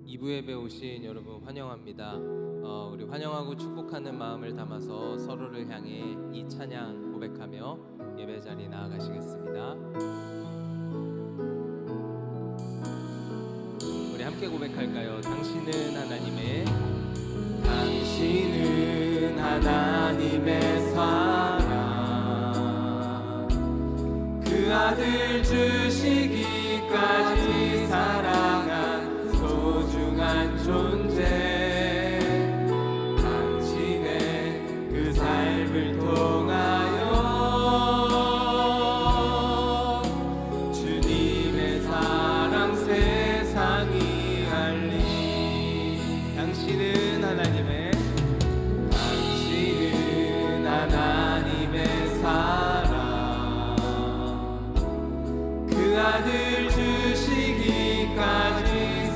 2부 예배 오신 여러분 환영합니다. 우리 환영하고 축복하는 마음을 담아서 서로를 향해 이 찬양 고백하며 예배 자리에 나아가시겠습니다. 우리 함께 고백할까요? 당신은 하나님의 사랑, 그 아들 주시기까지 사랑한 소중한 존재. 당신의 그 삶을 통하여 주님의 사랑 세상이 알리. 당신은 하나님의 사랑, 그 아들 주시기까지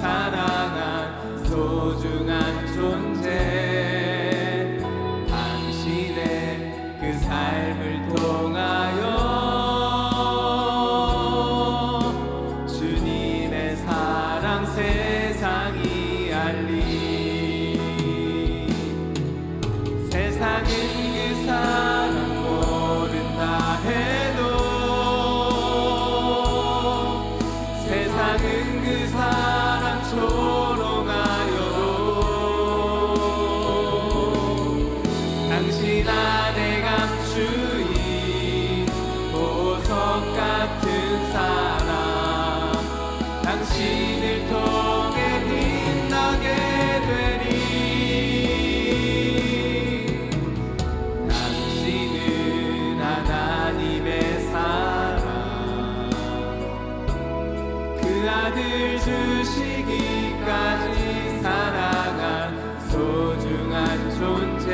사랑한 소중한 존재. 당신의 그 삶을 통하여 주님의 사랑 세상이 알리. 세상은 그 사랑 모른다 해도, 세상은 그 사랑 조롱하여도 당신 안에 감추인 보석 같은 사랑, 당신을 통해 빛나게 되리. 당신은 하나님의 사랑, 그 아들 주시기까지 사랑한 소중한 존재.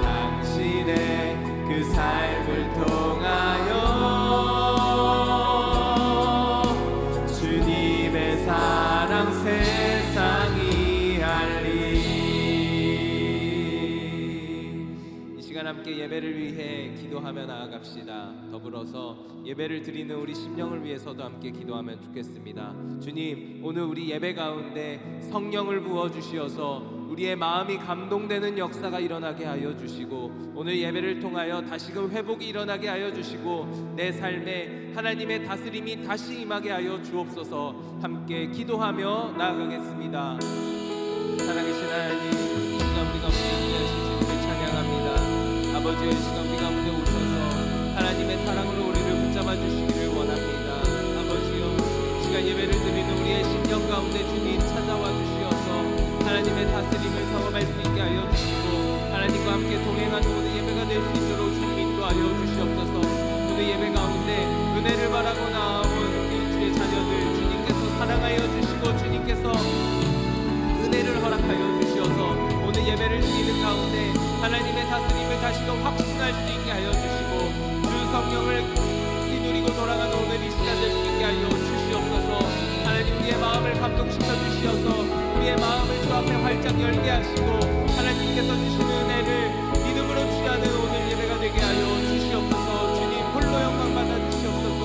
당신의 그 삶을 통하여 주님의 사랑 세상이 알리. 이 시간 함께 예배를 위해 기도하며 나아갑시다. 더불어서 예배를 드리는 우리 심령을 위해서도 함께 기도하면 좋겠습니다. 주님, 오늘 우리 예배 가운데 성령을 부어주시어서 우리의 마음이 감동되는 역사가 일어나게 하여 주시고, 오늘 예배를 통하여 다시금 회복이 일어나게 하여 주시고, 내 삶에 하나님의 다스림이 다시 임하게 하여 주옵소서. 함께 기도하며 나아가겠습니다. 사랑하신 하나님, 이 시간 우리 가운데 임재하신 주님을 찬양합니다. 아버지, 이 시간 우리 가운데 오셔서 하나님의 사랑으로 우리를 붙잡아 주시기를 원합니다. 아버지요, 이 시간 예배를 드리는 우리의 심령 가운데 주님 찾아와 주시어서 하나님의 다스림을 경험할 수 있게 하여 주시고, 하나님과 함께 동행하는 오늘 예배가 될 수 있도록 주님 인도하여 주시옵소서. 오늘 예배 가운데 은혜를 바라고 나아온 우리 주의 자녀들 주님께서 사랑하여 주시고, 주님께서 은혜를 허락하여 주시어서 오늘 예배를 드리는 가운데 하나님의 다스림을 다시금 확신할 수 있게 하여 주시고, 주 성령을 뒤누리고 돌아가는 오늘 이 시간 될 수 있게 하여 주시옵소서. 하나님, 우리의 마음을 감동시켜 주시어서 우리의 마음을 주 앞에 활짝 열게 하시고, 하나님께서 주시는 은혜를 믿음으로 취하는 오늘 예배가 되게 하여 주시옵소서. 주님 홀로 영광 받아 주시옵소서.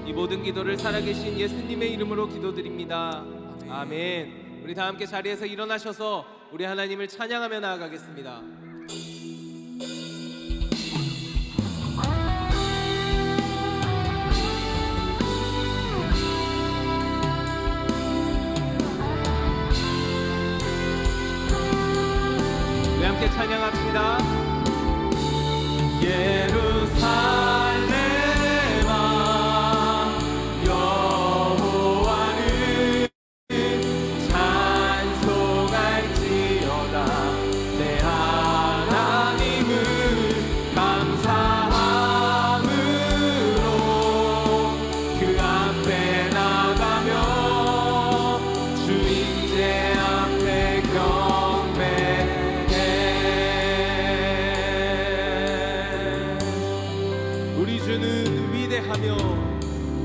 이 모든 기도를 살아계신 예수님의 이름으로 기도드립니다. 아멘. 우리 다 함께 자리에서 일어나셔서 우리 하나님을 찬양하며 나아가겠습니다. 우리 함께 찬양합시다. 예루살렘아, 여호와를 찬송할지어다. 내 하나님을 감사함으로 그 앞에 나가며 주 임재 앞에 경배해. 우리 주는 위대하며,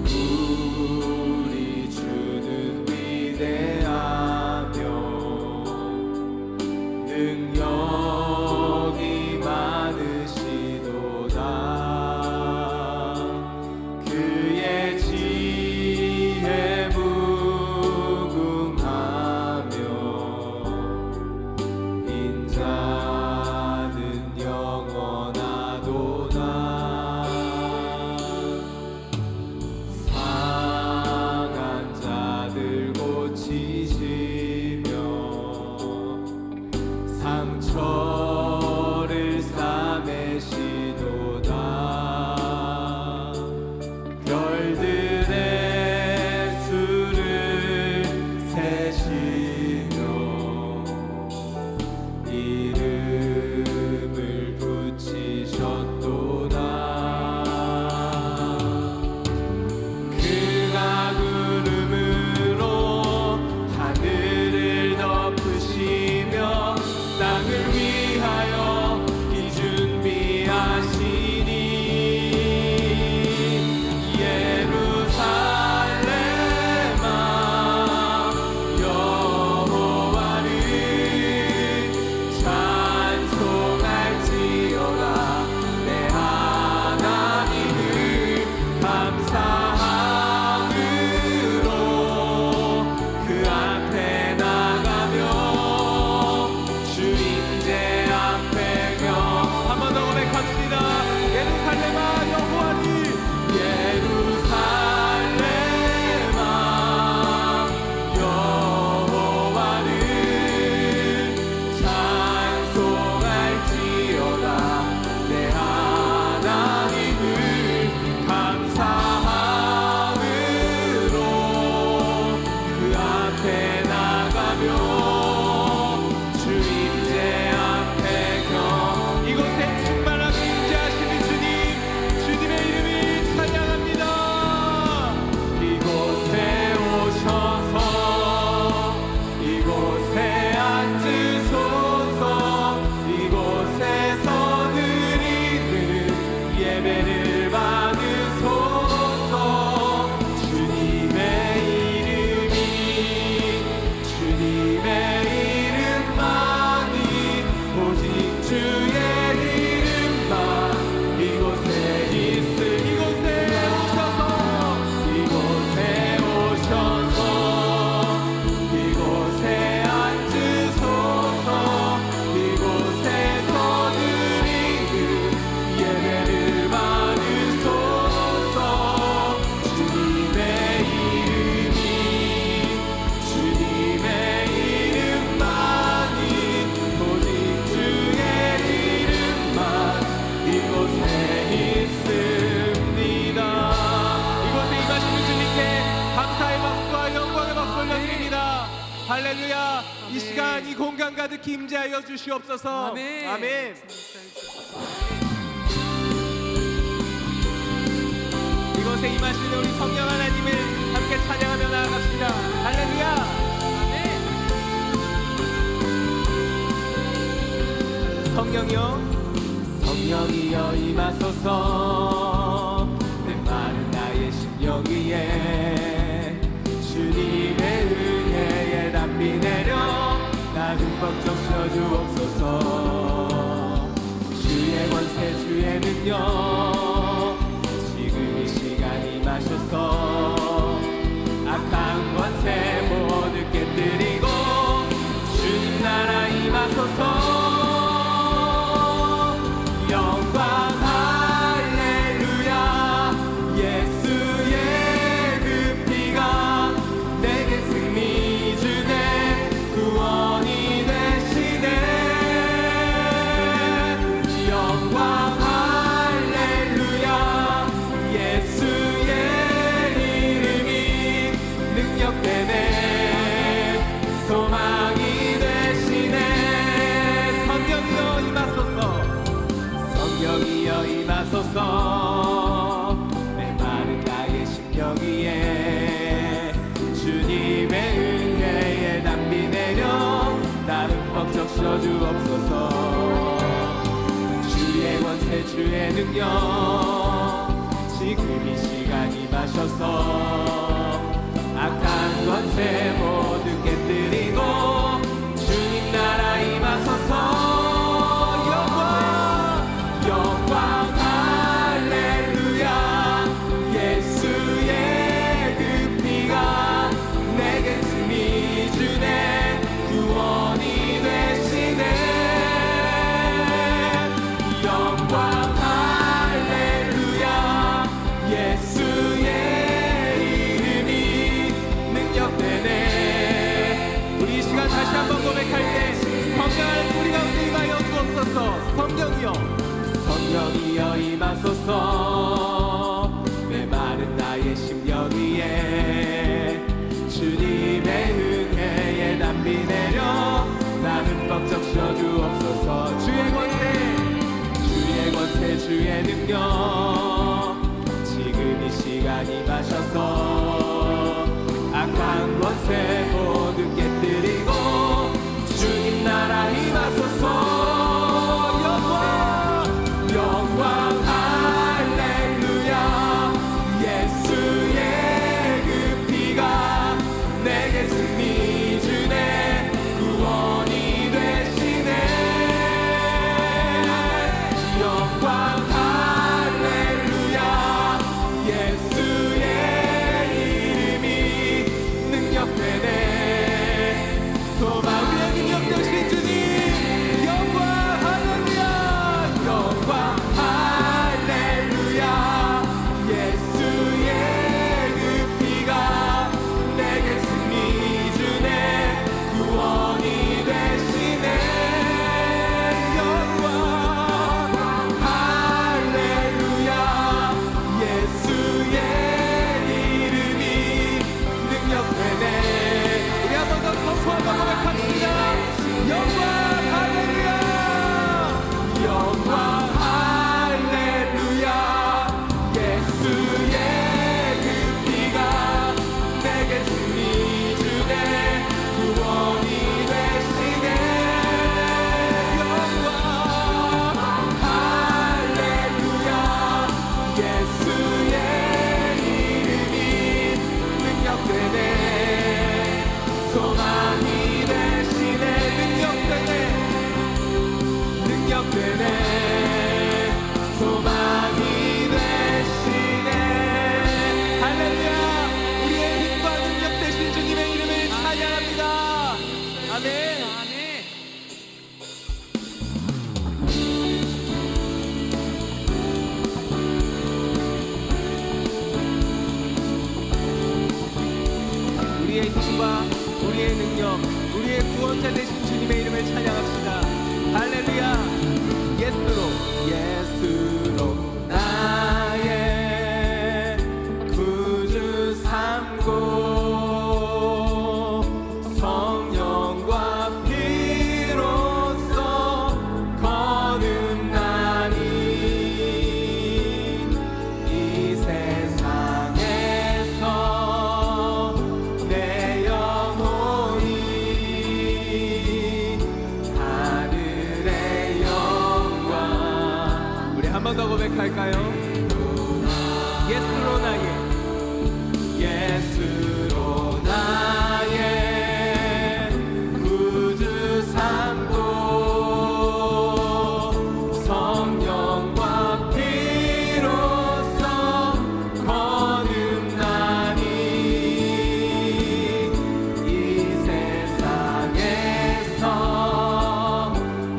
우리 주는 위대하며 능력이 많으시도다. 그의 할렐루야. 이 아멘. 시간 이 공간 가득히 임재하여 주시옵소서. 아멘. 아멘. 이곳에 임하시는 우리 성령 하나님을 함께 찬양하며 나아갑시다. 할렐루야. 아멘. 성령이여, 성령이여 임하소서. 내 마른 나의 심령 위에 주님의 은혜에 담비 내려 나 흠뻑 적셔주옵소서. 주의 권세 주의 능력 지금 이 시간 임하셔서 악한 권세 모두 깨뜨리고 주님 나라 임하소서. 내 마른 나의 심령 위에 주님의 은혜에 담비 내려 나 흠뻑 적셔주옵소서. 주의 권세 주의 능력 지금 이 시간 임하셔서 악한 권세 모두 깨뜨리고 주님 나라 임하소서. 다시 한번 고백할 때 성령 우리 가운데 임하여 주옵소서. 성령이여, 성령이여 임하소서. 내 마른 나의 심령 위에 주님의 은혜에 담비 내려 나 흠뻑 적셔주옵소서. 주의 권세 주의 능력 지금 이 시간 임하셔서 악한 권세 모두 깨뜨리고 주님 나라 임하소서. 영광 할렐루야. 예수의 그 피가 내게 승리 주네. 구원이 되시네. 영광 할렐루야. 예수의 이름이 능력되네. 소망 위에 능력 되신 주님 영광 할렐루야. 영광 할렐루야. 예수의 그 피가 내게 승리 주네. 구원이 되시네. 영광 할렐루야. 예수의 이름이 능력되네. 우리 한 번 더 소한번 고백합니다. 영광 할렐루야. 영광 할렐루야. 예수의 그 피가 내게 승리 주네. 구원이 되시네. 영광 할렐루야. 예수의 이름이 능력되네. 소망이 되시네. 능력되네. 소망이 되시네. 할렐루야. 우리의 빛과 능력 되신 주님의 이름을 찬양합니다. 아멘. 아멘. 우리의 힘과 우리의 능력, 우리의 구원자 되신 주님의 이름을 찬양합시다. 할렐루야. 예수로 나의 구주 삼고 성령 한 번 더 고백할까요? 예수로 나의 예수로 나의 구주 삼고 성령과 피로써 거듭나니 이 세상에서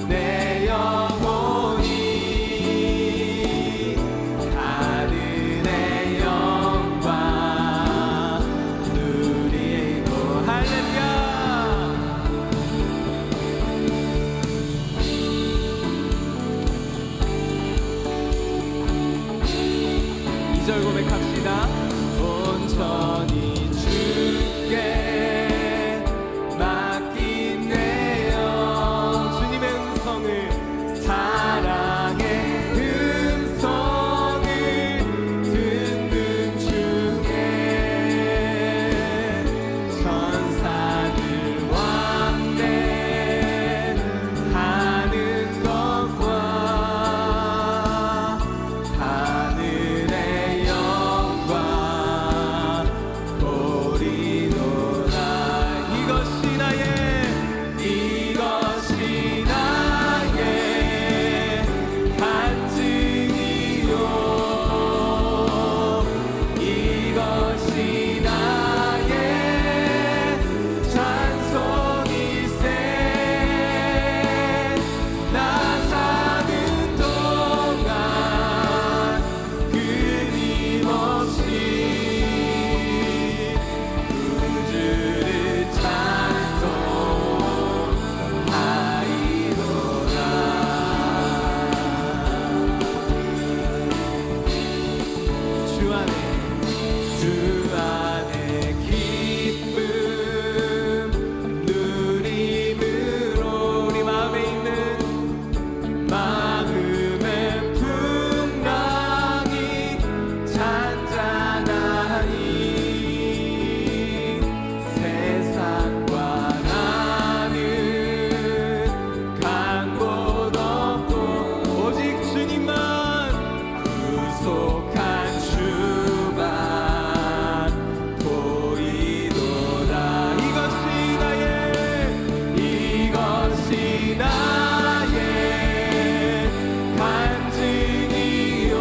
내 영혼이 하늘의 영광 누리고 할렐루야. 2절 고백합시다. 온전히 주께 맡긴 내 영 주님의 음성을 사랑의 음성을 듣는 중에 천사들 왕래 하는 것과 하늘의 영광 보리노라. 이것이 나의 간증이요 이것이 나의 찬송이세. 나 사는 동안 끊임없이 구주를 찬송하리로다. 주 안에 기쁨 누림으로 우리 마음에 있는 마음의 풍랑이 잔잔하니 세상과 나는 간 곳 없고 오직 주님만 구속한 주만 보이도다. 이것이 나의 간증이요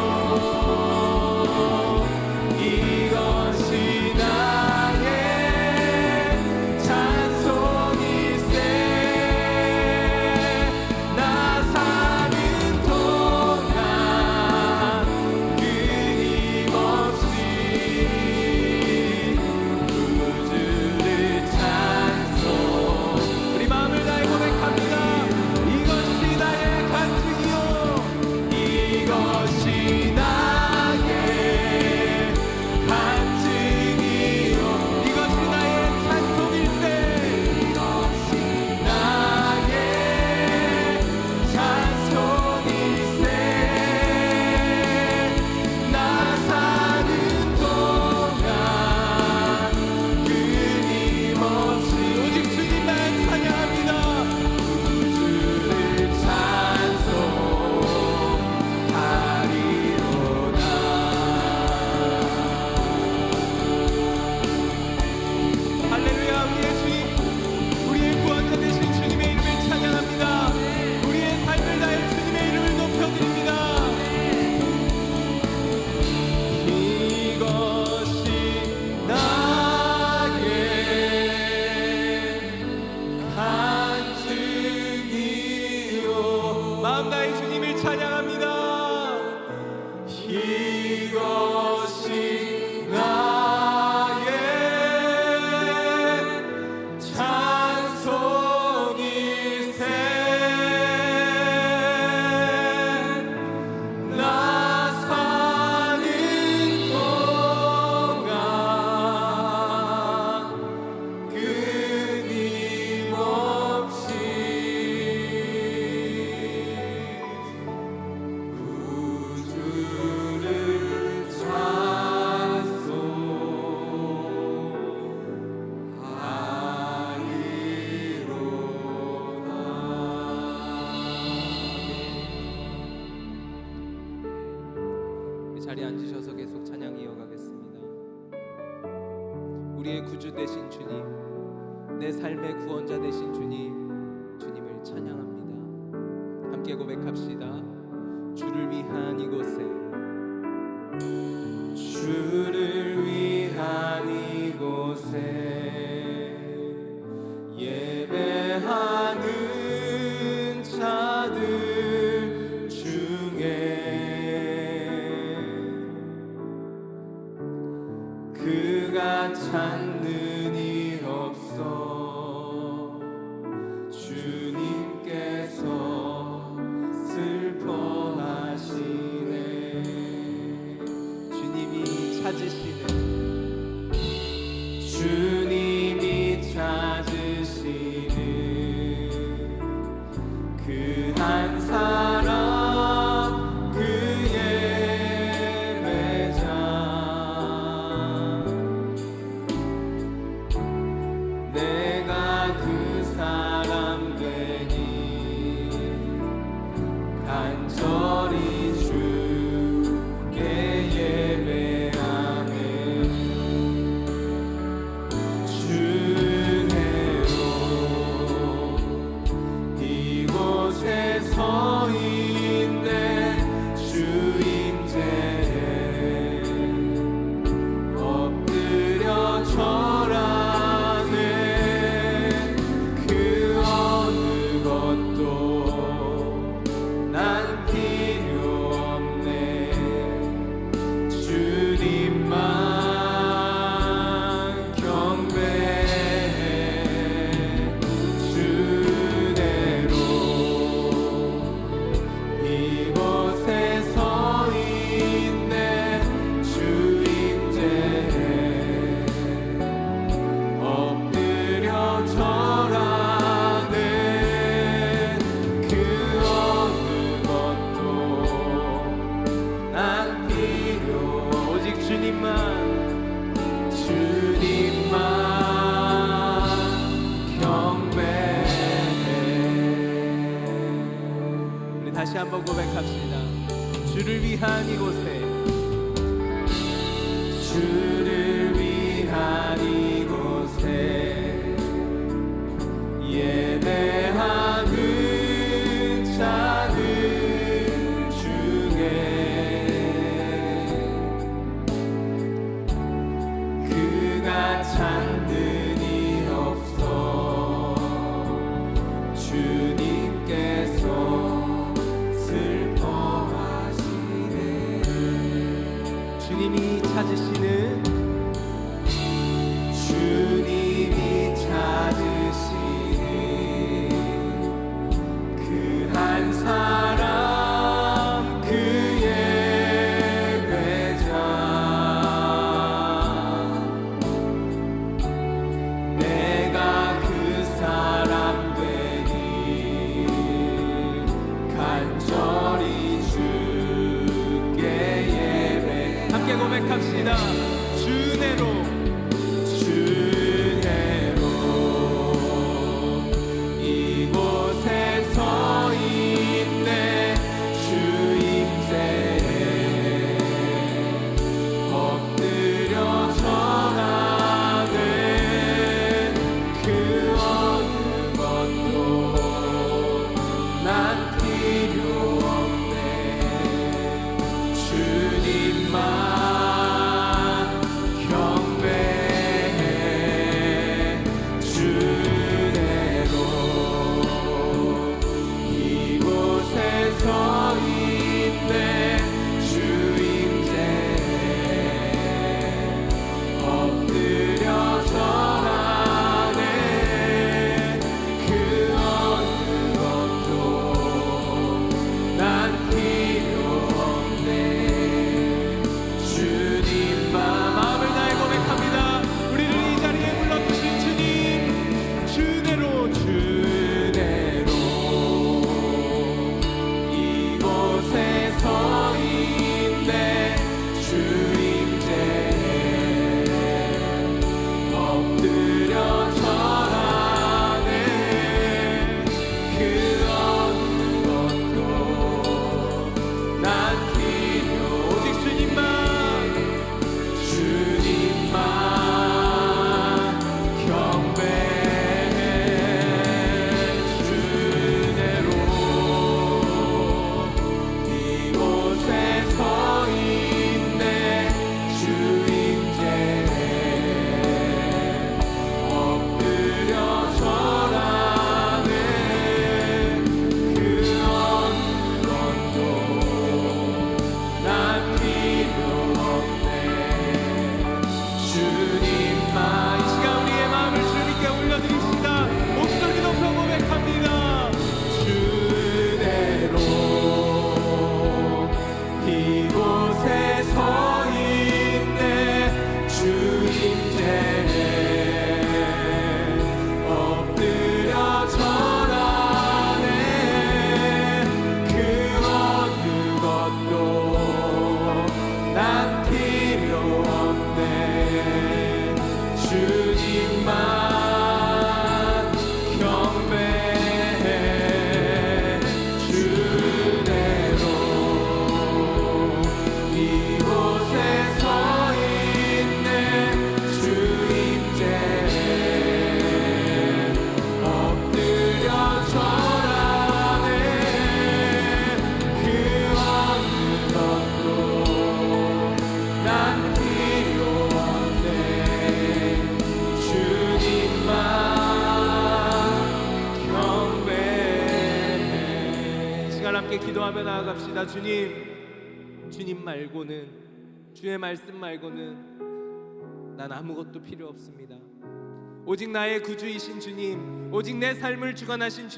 이것이 나의 찬송이세. 나 사는 동안 자리에 앉으셔서 계속 찬양 이어가겠습니다. 우리의 구주 되신 주님, 내 삶의 구원자 되신 주님, 주님을 찬양합니다. 함께 고백합시다. 주를 위한 이곳에, 주를 위한 이곳에 예배하는 자들 중에 그가 찾는 일 없어 주님께서 슬퍼하시네. 주님이 찾으시는, 주님이 찾으시는 그 한 사람, 그 예배자, 내가 그 사람 되니 간절히 주께 예배하네. 주내로 이곳에 서 있네. 주 임재에 엎드려 절하네. 그 어느 것도 난 필요 없네. 주님만 경배해. 주내로 이곳에 서 있네. 주 임재에 엎드려 절하네. 그 어느 것도 난 필요, 오직 주님만 경배해. 우리 다시 한번 고백합시다. 주를 위한 이곳에, 주를 위한 이곳에 예배하는 자들 중에 그가 찾는 일 없어 주님께서 슬퍼하시네. 주님이 찾으시는, 주님이 찾으시는 그 한 사람, 그 예배자, 내가 그 사람 되니 간절히 주께 예배. 함께 고백합시다. 주내로 이곳에 서 있네. 주 임재에 엎드려 절하네. 그 어느 것도 난 필요 없네. 주님만 경배. 기도하며 나아갑시다. 주님 말고는, 주의 말씀 말고는 난 아무것도 필요 없습니다. 오직 나의 구주이신 주님, 오직 내 삶을 주관하신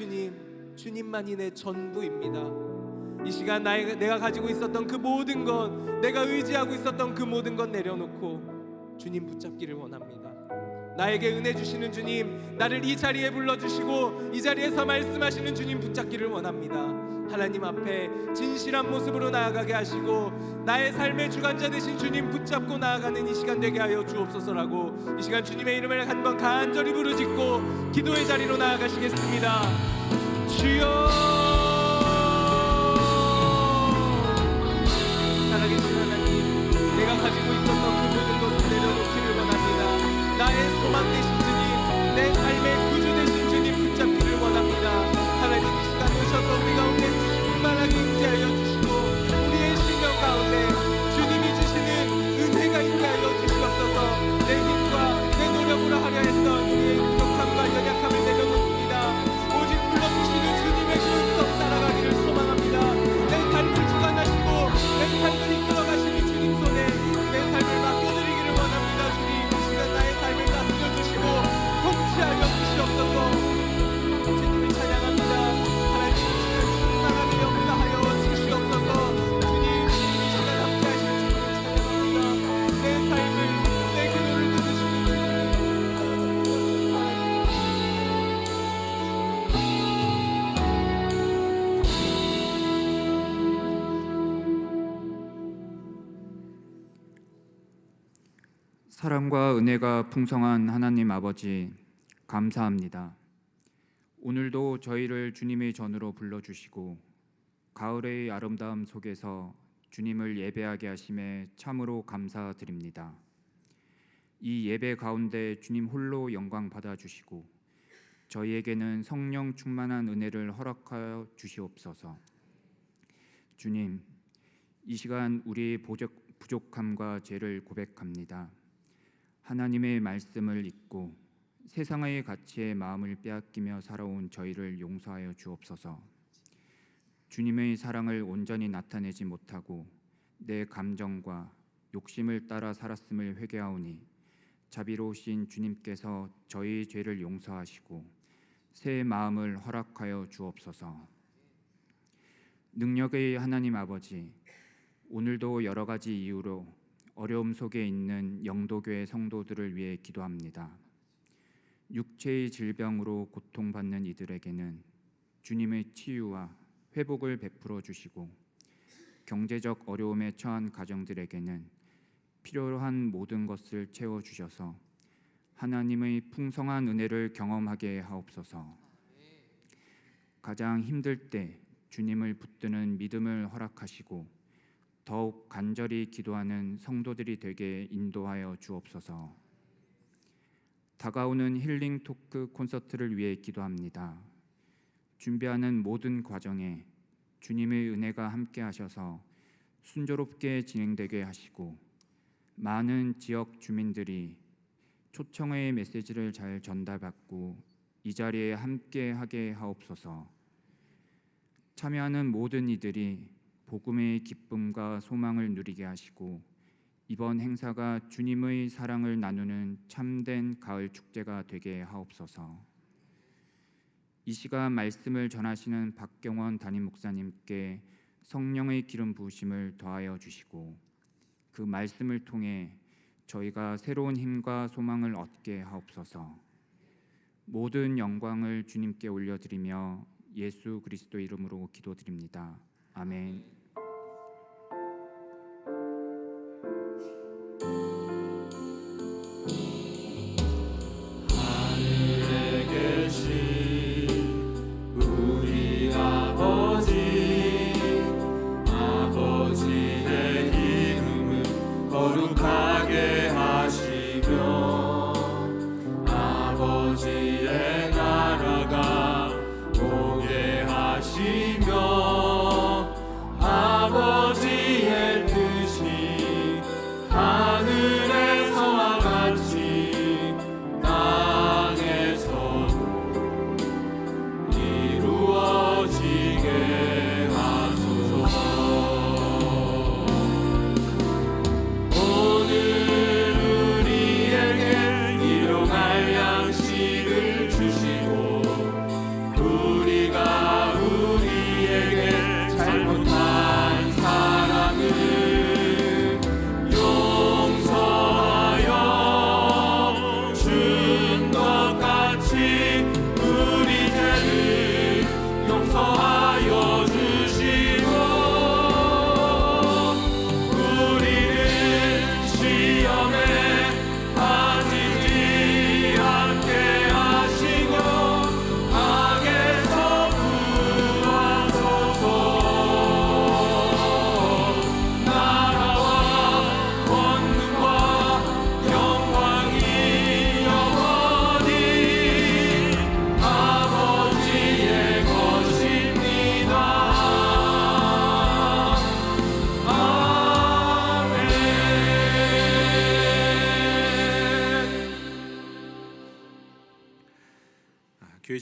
주님만이 내 전부입니다. 이 시간 내가 가지고 있었던 그 모든 것, 내가 의지하고 있었던 그 모든 것 내려놓고 주님 붙잡기를 원합니다. 나에게 은혜 주시는 주님, 나를 이 자리에 불러주시고 이 자리에서 말씀하시는 주님 붙잡기를 원합니다. 하나님 앞에 진실한 모습으로 나아가게 하시고 나의 삶의 주관자 되신 주님 붙잡고 나아가는 이 시간 되게 하여 주옵소서라고 이 시간 주님의 이름을 한번 간절히 부르짖고 기도의 자리로 나아가시겠습니다. 주여, 살아계신 하나님, 내가 가지고 있었던 그 모든 것을 내려놓기를 원합니다. 나의 소망 되신 주님, 내 삶의 구주 되신 주님 붙잡기를 원합니다. 하나님, 이 시간 오셔서 우리 가운데 충만하게 임재하여 주시고 우리의 심령 가운데 주님이 주시는 은혜가 있게 하여 주시옵소서. 내 힘과 내 노력으로 하려 했던 우리의 부족함과 연약함을 내려놓습니다. 오직 불러주시는 주님의 그 음성 따라가기를 소망합니다. 내 삶을 주관하시고 내 삶을 이끌어가시는 주님 손에 내 삶을 맡겨드리기를 원합니다. 주님, 이 시간 나의 삶을 다스려 주시고 통치하여 주시옵소서. 주님을 찬양합니다. 하나님, 이 시간 충만하게 역사하여 주시옵소서. 주님, 이 시간 함께 하실 주님을 찬양합니다. 내 삶을, 내 기도를 들으시는 사랑과 은혜가 풍성한 하나님 아버지, 감사합니다. 오늘도 저희를 주님의 전으로 불러주시고 가을의 아름다움 속에서 주님을 예배하게 하심에 참으로 감사드립니다. 이 예배 가운데 주님 홀로 영광 받아주시고 저희에게는 성령 충만한 은혜를 허락하여 주시옵소서. 주님, 이 시간 우리의 부족함과 죄를 고백합니다. 하나님의 말씀을 잊고 세상의 가치에 마음을 빼앗기며 살아온 저희를 용서하여 주옵소서. 주님의 사랑을 온전히 나타내지 못하고 내 감정과 욕심을 따라 살았음을 회개하오니 자비로우신 주님께서 저희 죄를 용서하시고 새 마음을 허락하여 주옵소서. 능력의 하나님 아버지, 오늘도 여러 가지 이유로 어려움 속에 있는 영도교회 성도들을 위해 기도합니다. 육체의 질병으로 고통받는 이들에게는 주님의 치유와 회복을 베풀어 주시고 경제적 어려움에 처한 가정들에게는 필요한 모든 것을 채워 주셔서 하나님의 풍성한 은혜를 경험하게 하옵소서. 가장 힘들 때 주님을 붙드는 믿음을 허락하시고 더욱 간절히 기도하는 성도들이 되게 인도하여 주옵소서. 다가오는 힐링 토크 콘서트를 위해 기도합니다. 준비하는 모든 과정에 주님의 은혜가 함께 하셔서 순조롭게 진행되게 하시고 많은 지역 주민들이 초청의 메시지를 잘 전달받고 이 자리에 함께 하게 하옵소서. 참여하는 모든 이들이 복음의 기쁨과 소망을 누리게 하시고 이번 행사가 주님의 사랑을 나누는 참된 가을 축제가 되게 하옵소서. 이 시간 말씀을 전하시는 박경원 담임 목사님께 성령의 기름 부으심을 더하여 주시고 그 말씀을 통해 저희가 새로운 힘과 소망을 얻게 하옵소서. 모든 영광을 주님께 올려드리며 예수 그리스도 이름으로 기도드립니다. 아멘. 하늘에 계신 우리 아버지의 이름을 거룩하게 하시며 아버지의 나라가 오게 하시며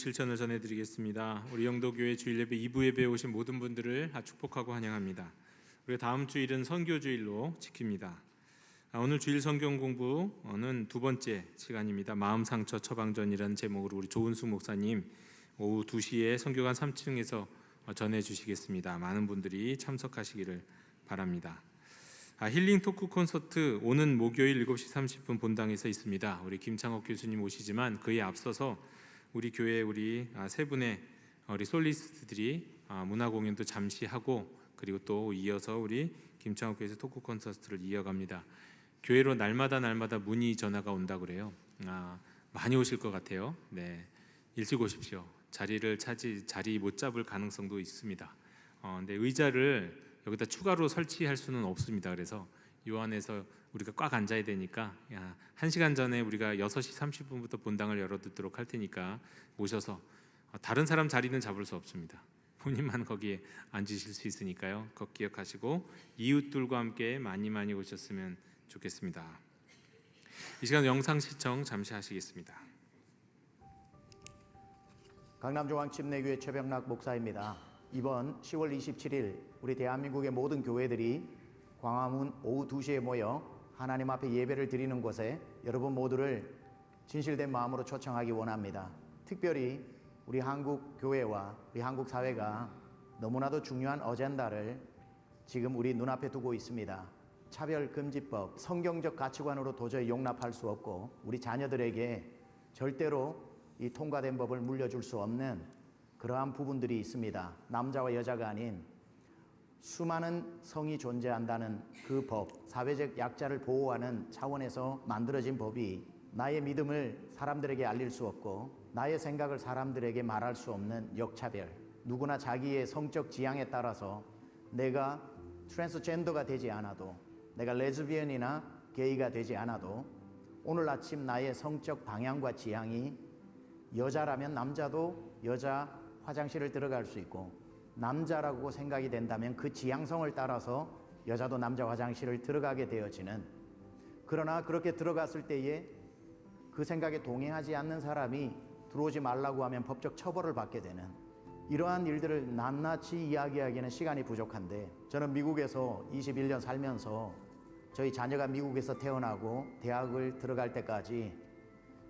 실천을 전해드리겠습니다. 우리 영도교회 주일 예배 2부 예배에 오신 모든 분들을 축복하고 환영합니다. 우리가 다음 주일은 선교주일로 지킵니다. 오늘 주일 성경 공부는 두 번째 시간입니다. 마음 상처 처방전이라는 제목으로 우리 조은숙 목사님 오후 2시에 성교관 3층에서 전해주시겠습니다. 많은 분들이 참석하시기를 바랍니다. 힐링 토크 콘서트 오는 목요일 7시 30분 본당에서 있습니다. 우리 김창옥 교수님 오시지만 그에 앞서서 우리 교회 우리 세 분의 우리 솔리스트들이 문화 공연도 잠시 하고 그리고 또 이어서 우리 김창옥 교수 토크 콘서트를 이어갑니다. 교회로 날마다 문의 전화가 온다 그래요. 많이 오실 것 같아요. 네, 일찍 오십시오. 자리 못 잡을 가능성도 있습니다. 근데 의자를 여기다 추가로 설치할 수는 없습니다. 그래서 요 안에서 우리가 꽉 앉아야 되니까 1시간 전에 우리가 6시 30분부터 본당을 열어두도록 할 테니까 오셔서 다른 사람 자리는 잡을 수 없습니다. 본인만 거기에 앉으실 수 있으니까요. 그거 기억하시고 이웃들과 함께 많이 오셨으면 좋겠습니다. 이 시간 영상 시청 잠시 하시겠습니다. 강남중앙침례교회 최병락 목사입니다. 이번 10월 27일 우리 대한민국의 모든 교회들이 광화문 오후 2시에 모여 하나님 앞에 예배를 드리는 곳에 여러분 모두를 진실된 마음으로 초청하기 원합니다. 특별히 우리 한국 교회와 우리 한국 사회가 너무나도 중요한 어젠다를 지금 우리 눈앞에 두고 있습니다. 차별금지법, 성경적 가치관으로 도저히 용납할 수 없고 우리 자녀들에게 절대로 이 통과된 법을 물려줄 수 없는 그러한 부분들이 있습니다. 남자와 여자가 아닌 수많은 성이 존재한다는 그 법, 사회적 약자를 보호하는 차원에서 만들어진 법이 나의 믿음을 사람들에게 알릴 수 없고 나의 생각을 사람들에게 말할 수 없는 역차별, 누구나 자기의 성적 지향에 따라서 내가 트랜스젠더가 되지 않아도 내가 레즈비언이나 게이가 되지 않아도 오늘 아침 나의 성적 방향과 지향이 여자라면 남자도 여자 화장실을 들어갈 수 있고 남자라고 생각이 된다면 그 지향성을 따라서 여자도 남자 화장실을 들어가게 되어지는, 그러나 그렇게 들어갔을 때에 그 생각에 동의하지 않는 사람이 들어오지 말라고 하면 법적 처벌을 받게 되는 이러한 일들을 낱낱이 이야기하기에는 시간이 부족한데, 저는 미국에서 21년 살면서 저희 자녀가 미국에서 태어나고 대학을 들어갈 때까지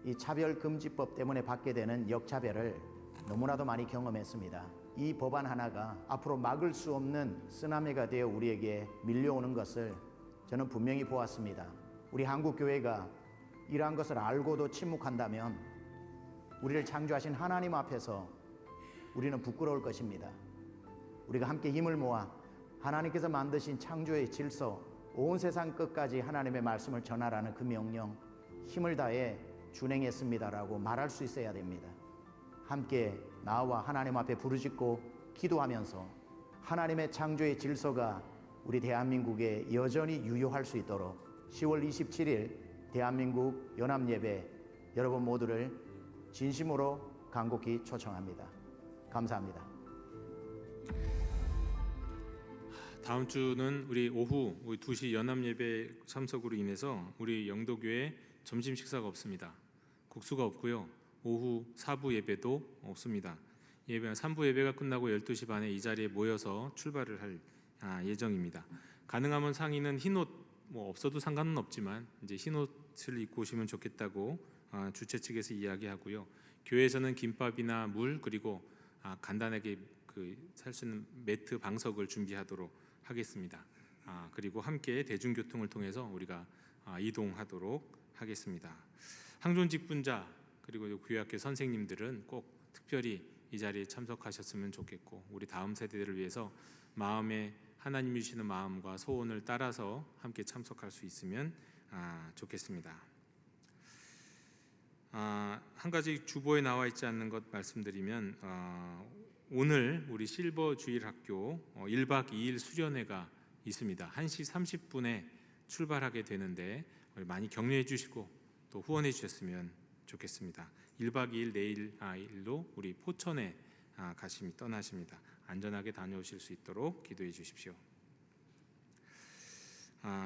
이 차별금지법 때문에 받게 되는 역차별을 너무나도 많이 경험했습니다. 이 법안 하나가 앞으로 막을 수 없는 쓰나미가 되어 우리에게 밀려오는 것을 저는 분명히 보았습니다. 우리 한국교회가 이러한 것을 알고도 침묵한다면 우리를 창조하신 하나님 앞에서 우리는 부끄러울 것입니다. 우리가 함께 힘을 모아 하나님께서 만드신 창조의 질서, 온 세상 끝까지 하나님의 말씀을 전하라는 그 명령 힘을 다해 준행했습니다라고 말할 수 있어야 됩니다. 함께 나와 하나님 앞에 부르짖고 기도하면서 하나님의 창조의 질서가 우리 대한민국에 여전히 유효할 수 있도록 10월 27일 대한민국 연합예배 여러분 모두를 진심으로 간곡히 초청합니다. 감사합니다. 다음 주는 우리 오후 2시 연합예배 참석으로 인해서 우리 영도교회 점심 식사가 없습니다. 국수가 없고요. 오후 4부 예배도 없습니다. 3부 예배가 끝나고 12시 반에 이 자리에 모여서 출발을 할 예정입니다. 가능하면 상의는 흰옷 없어도 상관은 없지만 이제 흰옷을 입고 오시면 좋겠다고 주최 측에서 이야기하고요. 교회에서는 김밥이나 물 그리고 간단하게 살 수 있는 매트 방석을 준비하도록 하겠습니다. 그리고 함께 대중교통을 통해서 우리가 이동하도록 하겠습니다. 항존 직분자 그리고 교회학교 선생님들은 꼭 특별히 이 자리에 참석하셨으면 좋겠고 우리 다음 세대들을 위해서 마음에 하나님이 주시는 마음과 소원을 따라서 함께 참석할 수 있으면 좋겠습니다. 한 가지 주보에 나와 있지 않는 것 말씀드리면 오늘 우리 실버 주일학교 1박 2일 수련회가 있습니다. 1시 30분에 출발하게 되는데 많이 격려해 주시고 또 후원해 주셨으면 좋겠습니다. 1박 2일 내일로 우리 포천에 떠나십니다. 안전하게 다녀오실 수 있도록 기도해 주십시오.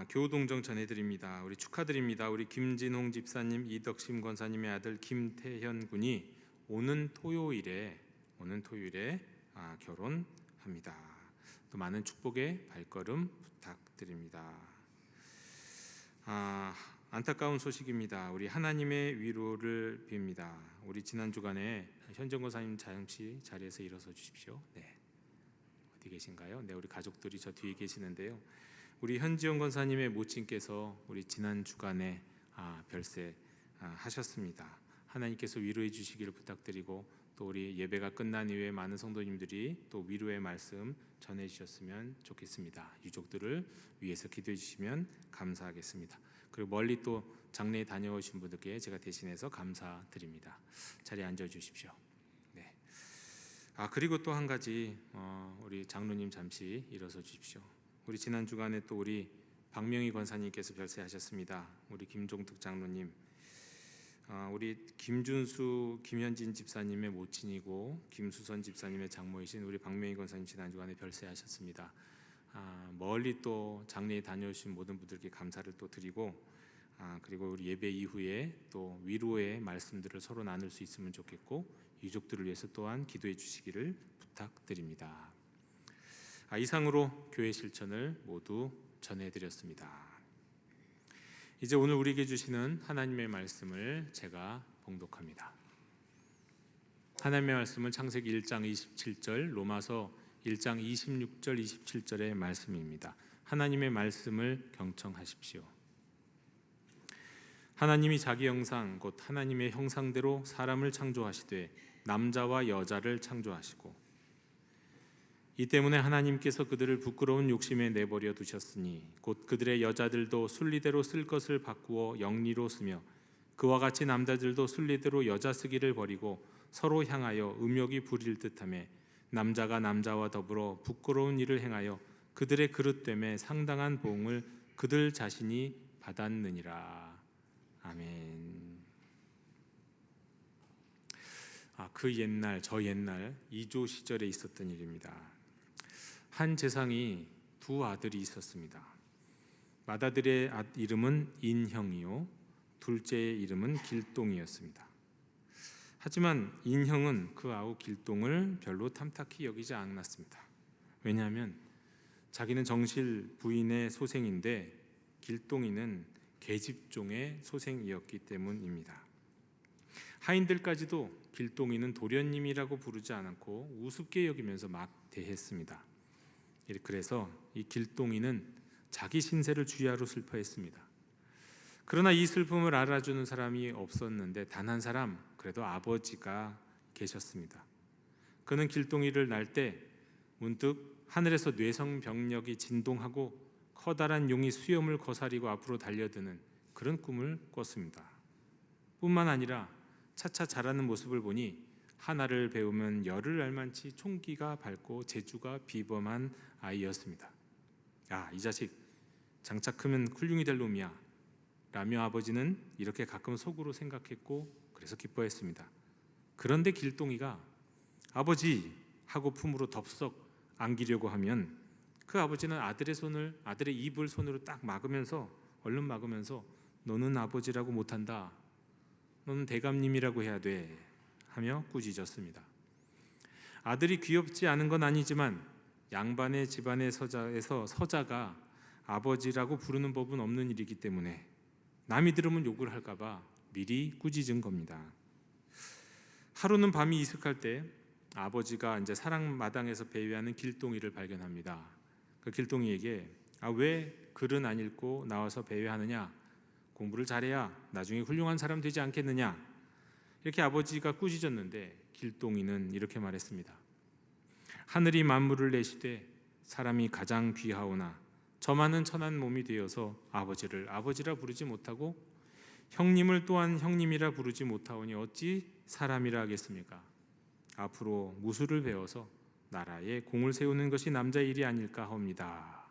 교우동정 전해드립니다. 우리 축하드립니다. 우리 김진홍 집사님, 이덕심 권사님의 아들 김태현 군이 오는 토요일에 결혼합니다. 또 많은 축복의 발걸음 부탁드립니다. 안타까운 소식입니다. 우리 하나님의 위로를 빕니다. 우리 지난 주간에 현정 권사님 잠시 자리에서 일어서 주십시오. 네, 어디 계신가요? 네, 우리 가족들이 저 뒤에 계시는데요. 우리 현지영 권사님의 모친께서 우리 지난 주간에 별세하셨습니다. 하나님께서 위로해 주시기를 부탁드리고 또 우리 예배가 끝난 이후에 많은 성도님들이 또 위로의 말씀 전해 주셨으면 좋겠습니다. 유족들을 위해서 기도해 주시면 감사하겠습니다. 그리고 멀리 또 장례에 다녀오신 분들께 제가 대신해서 감사드립니다. 자리에 앉아 주십시오. 네. 그리고 또 한 가지 우리 장로님 잠시 일어서 주십시오. 우리 지난 주간에 또 우리 박명희 권사님께서 별세하셨습니다. 우리 김종특 장로님, 우리 김준수, 김현진 집사님의 모친이고 김수선 집사님의 장모이신 우리 박명희 권사님 지난 주간에 별세하셨습니다. 멀리 또 장례에 다녀오신 모든 분들께 감사를 또 드리고 그리고 우리 예배 이후에 또 위로의 말씀들을 서로 나눌 수 있으면 좋겠고 유족들을 위해서 또한 기도해 주시기를 부탁드립니다. 이상으로 교회 실천을 모두 전해드렸습니다. 이제 오늘 우리에게 주시는 하나님의 말씀을 제가 봉독합니다. 하나님의 말씀은 창세기 1장 27절, 로마서 1장 26절 27절의 말씀입니다. 하나님의 말씀을 경청하십시오. 하나님이 자기 형상 곧 하나님의 형상대로 사람을 창조하시되 남자와 여자를 창조하시고 이 때문에 하나님께서 그들을 부끄러운 욕심에 내버려 두셨으니 곧 그들의 여자들도 순리대로 쓸 것을 바꾸어 영리로 쓰며 그와 같이 남자들도 순리대로 여자 쓰기를 버리고 서로 향하여 음욕이 부릴 듯하며 남자가 남자와 더불어 부끄러운 일을 행하여 그들의 그릇됨에 상당한 보응을 그들 자신이 받았느니라. 아멘. 저 옛날 이조 시절에 있었던 일입니다. 한 재상이 두 아들이 있었습니다. 맏아들의 이름은 인형이요 둘째의 이름은 길동이었습니다. 하지만 인형은 그 아우 길동을 별로 탐탁히 여기지 않았습니다. 왜냐하면 자기는 정실 부인의 소생인데 길동이는 계집종의 소생이었기 때문입니다. 하인들까지도 길동이는 도련님이라고 부르지 않고 우습게 여기면서 막 대했습니다. 그래서 이 길동이는 자기 신세를 주야로 슬퍼했습니다. 그러나 이 슬픔을 알아주는 사람이 없었는데 단 한 사람, 그래도 아버지가 계셨습니다. 그는 길동이를 날 때 문득 하늘에서 뇌성병력이 진동하고 커다란 용이 수염을 거사리고 앞으로 달려드는 그런 꿈을 꿨습니다. 뿐만 아니라 차차 자라는 모습을 보니 하나를 배우면 열을 알만치 총기가 밝고 재주가 비범한 아이였습니다. 이 자식 장차 크면 훌륭히 될 놈이야 라며 아버지는 이렇게 가끔 속으로 생각했고 그래서 기뻐했습니다. 그런데 길동이가 아버지 하고 품으로 덥석 안기려고 하면 그 아버지는 아들의 입을 손으로 딱 얼른 막으면서 너는 아버지라고 못한다. 너는 대감님이라고 해야 돼 하며 꾸짖었습니다. 아들이 귀엽지 않은 건 아니지만 양반의 집안의 서자가 아버지라고 부르는 법은 없는 일이기 때문에 남이 들으면 욕을 할까봐 미리 꾸짖은 겁니다. 하루는 밤이 이슥할 때 아버지가 이제 사랑마당에서 배회하는 길동이를 발견합니다. 그 길동이에게 왜 글은 안 읽고 나와서 배회하느냐? 공부를 잘해야 나중에 훌륭한 사람 되지 않겠느냐? 이렇게 아버지가 꾸짖었는데 길동이는 이렇게 말했습니다. 하늘이 만물을 내시되 사람이 가장 귀하오나 저만은 천한 몸이 되어서 아버지를 아버지라 부르지 못하고 형님을 또한 형님이라 부르지 못하오니 어찌 사람이라 하겠습니까? 앞으로 무술을 배워서 나라에 공을 세우는 것이 남자의 일이 아닐까 합니다.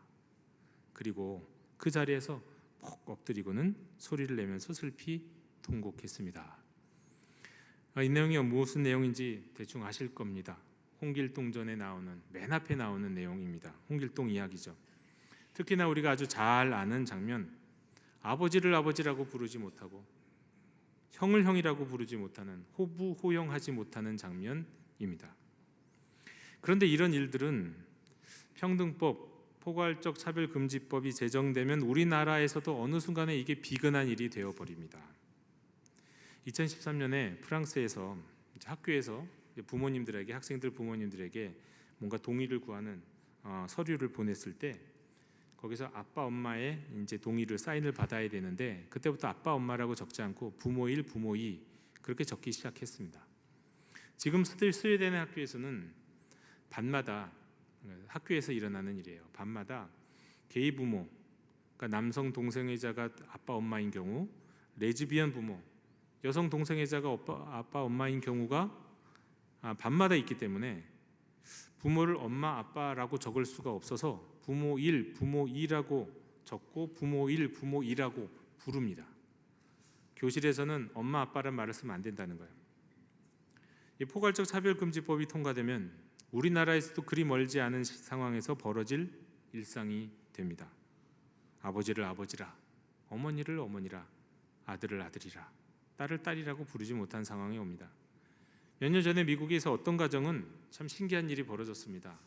그리고 그 자리에서 푹 엎드리고는 소리를 내면서 슬피 통곡했습니다. 이 내용이 무슨 내용인지 대충 아실 겁니다. 홍길동전에 나오는 맨 앞에 나오는 내용입니다. 홍길동 이야기죠. 특히나 우리가 아주 잘 아는 장면, 아버지를 아버지라고 부르지 못하고 형을 형이라고 부르지 못하는, 호부호영하지 못하는 장면입니다. 그런데 이런 일들은 평등법, 포괄적 차별금지법이 제정되면 우리나라에서도 어느 순간에 이게 비근한 일이 되어버립니다. 2013년에 프랑스에서 학교에서 부모님들에게, 학생들 부모님들에게 뭔가 동의를 구하는 서류를 보냈을 때 거기서 아빠 엄마의 이제 동의를, 사인을 받아야 되는데 그때부터 아빠 엄마라고 적지 않고 부모 1, 부모 2 그렇게 적기 시작했습니다. 지금 스웨덴의 학교에서는 반마다, 학교에서 일어나는 일이에요. 반마다 게이 부모, 그러니까 남성 동성애자가 아빠 엄마인 경우, 레즈비언 부모, 여성 동성애자가 아빠 엄마인 경우가 반마다 있기 때문에 부모를 엄마 아빠라고 적을 수가 없어서 부모 1, 부모 2라고 적고 부모 1, 부모 2라고 부릅니다. 교실에서는 엄마 아빠란 말을 쓰면 안 된다는 거예요. 이 포괄적 차별금지법이 통과되면 우리나라에서도 그리 멀지 않은 상황에서 벌어질 일상이 됩니다. 아버지를 아버지라, 어머니를 어머니라, 아들을 아들이라, 딸을 딸이라고 부르지 못한 상황이 옵니다. 몇 년 전에 미국에서 어떤 가정은 참 신기한 일이 벌어졌습니다.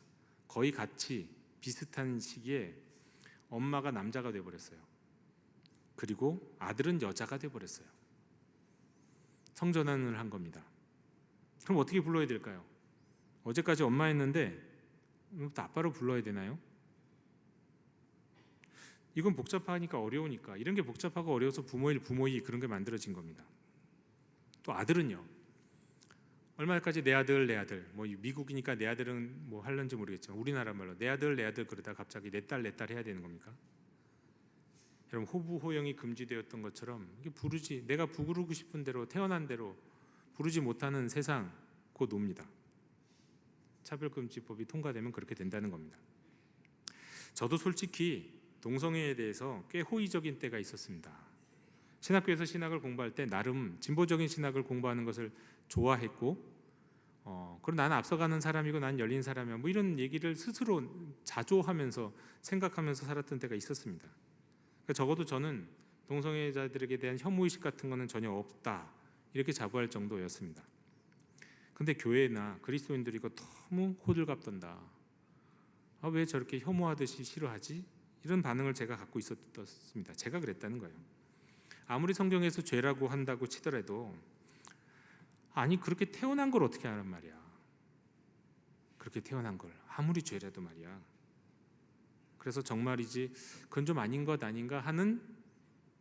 거의 같이 비슷한 시기에 엄마가 남자가 돼버렸어요. 그리고 아들은 여자가 돼버렸어요. 성전환을 한 겁니다. 그럼 어떻게 불러야 될까요? 어제까지 엄마였는데 아빠로 불러야 되나요? 이건 복잡하니까 어려우니까, 이런 게 복잡하고 어려워서 부모 1, 부모 2 그런 게 만들어진 겁니다. 또 아들은요, 얼마까지 내 아들 내 아들, 뭐 미국이니까 내 아들은 뭐 할런지 모르겠지만 우리나라 말로 내 아들 그러다 갑자기 내 딸 해야 되는 겁니까? 여러분, 호부호영이 금지되었던 것처럼 이게 부르지, 내가 부르고 싶은 대로, 태어난 대로 부르지 못하는 세상 곧 옵니다. 차별금지법이 통과되면 그렇게 된다는 겁니다. 저도 솔직히 동성애에 대해서 꽤 호의적인 때가 있었습니다. 신학교에서 신학을 공부할 때 나름 진보적인 신학을 공부하는 것을 좋아했고, 그럼 나는 앞서가는 사람이고 난 열린 사람이야, 뭐 이런 얘기를 스스로 자조하면서 생각하면서 살았던 때가 있었습니다. 그러니까 적어도 저는 동성애자들에게 대한 혐오의식 같은 거는 전혀 없다, 이렇게 자부할 정도였습니다. 근데 교회나 그리스도인들이 이거 너무 호들갑 떤다, 왜 저렇게 혐오하듯이 싫어하지? 이런 반응을 제가 갖고 있었습니다. 제가 그랬다는 거예요. 아무리 성경에서 죄라고 한다고 치더라도, 아니 그렇게 태어난 걸 어떻게 하란 말이야. 그렇게 태어난 걸 아무리 죄라도 말이야. 그래서 정말이지 그건 좀 아닌 것 아닌가 하는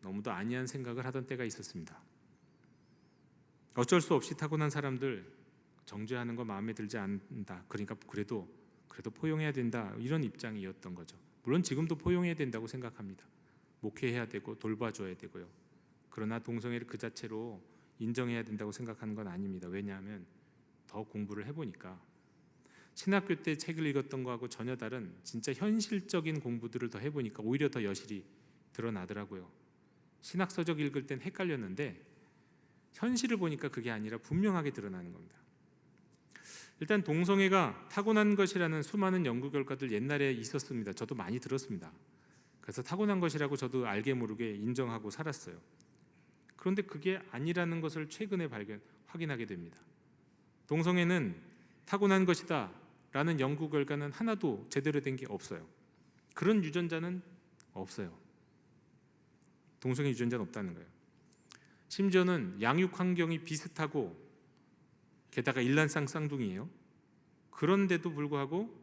너무도 아니한 생각을 하던 때가 있었습니다. 어쩔 수 없이 타고난 사람들 정죄하는 거 마음에 들지 않는다, 그러니까 그래도 포용해야 된다, 이런 입장이었던 거죠. 물론 지금도 포용해야 된다고 생각합니다. 목회해야 되고 돌봐줘야 되고요. 그러나 동성애를 그 자체로 인정해야 된다고 생각하는 건 아닙니다. 왜냐하면 더 공부를 해보니까 신학교 때 책을 읽었던 거하고 전혀 다른 진짜 현실적인 공부들을 더 해보니까 오히려 더 여실히 드러나더라고요. 신학서적 읽을 땐 헷갈렸는데 현실을 보니까 그게 아니라 분명하게 드러나는 겁니다. 일단 동성애가 타고난 것이라는 수많은 연구 결과들 옛날에 있었습니다. 저도 많이 들었습니다. 그래서 타고난 것이라고 저도 알게 모르게 인정하고 살았어요. 그런데 그게 아니라는 것을 최근에 확인하게 됩니다. 동성애는 타고난 것이다 라는 연구 결과는 하나도 제대로 된 게 없어요. 그런 유전자는 없어요. 동성애 유전자는 없다는 거예요. 심지어는 양육 환경이 비슷하고 게다가 일란성 쌍둥이에요. 그런데도 불구하고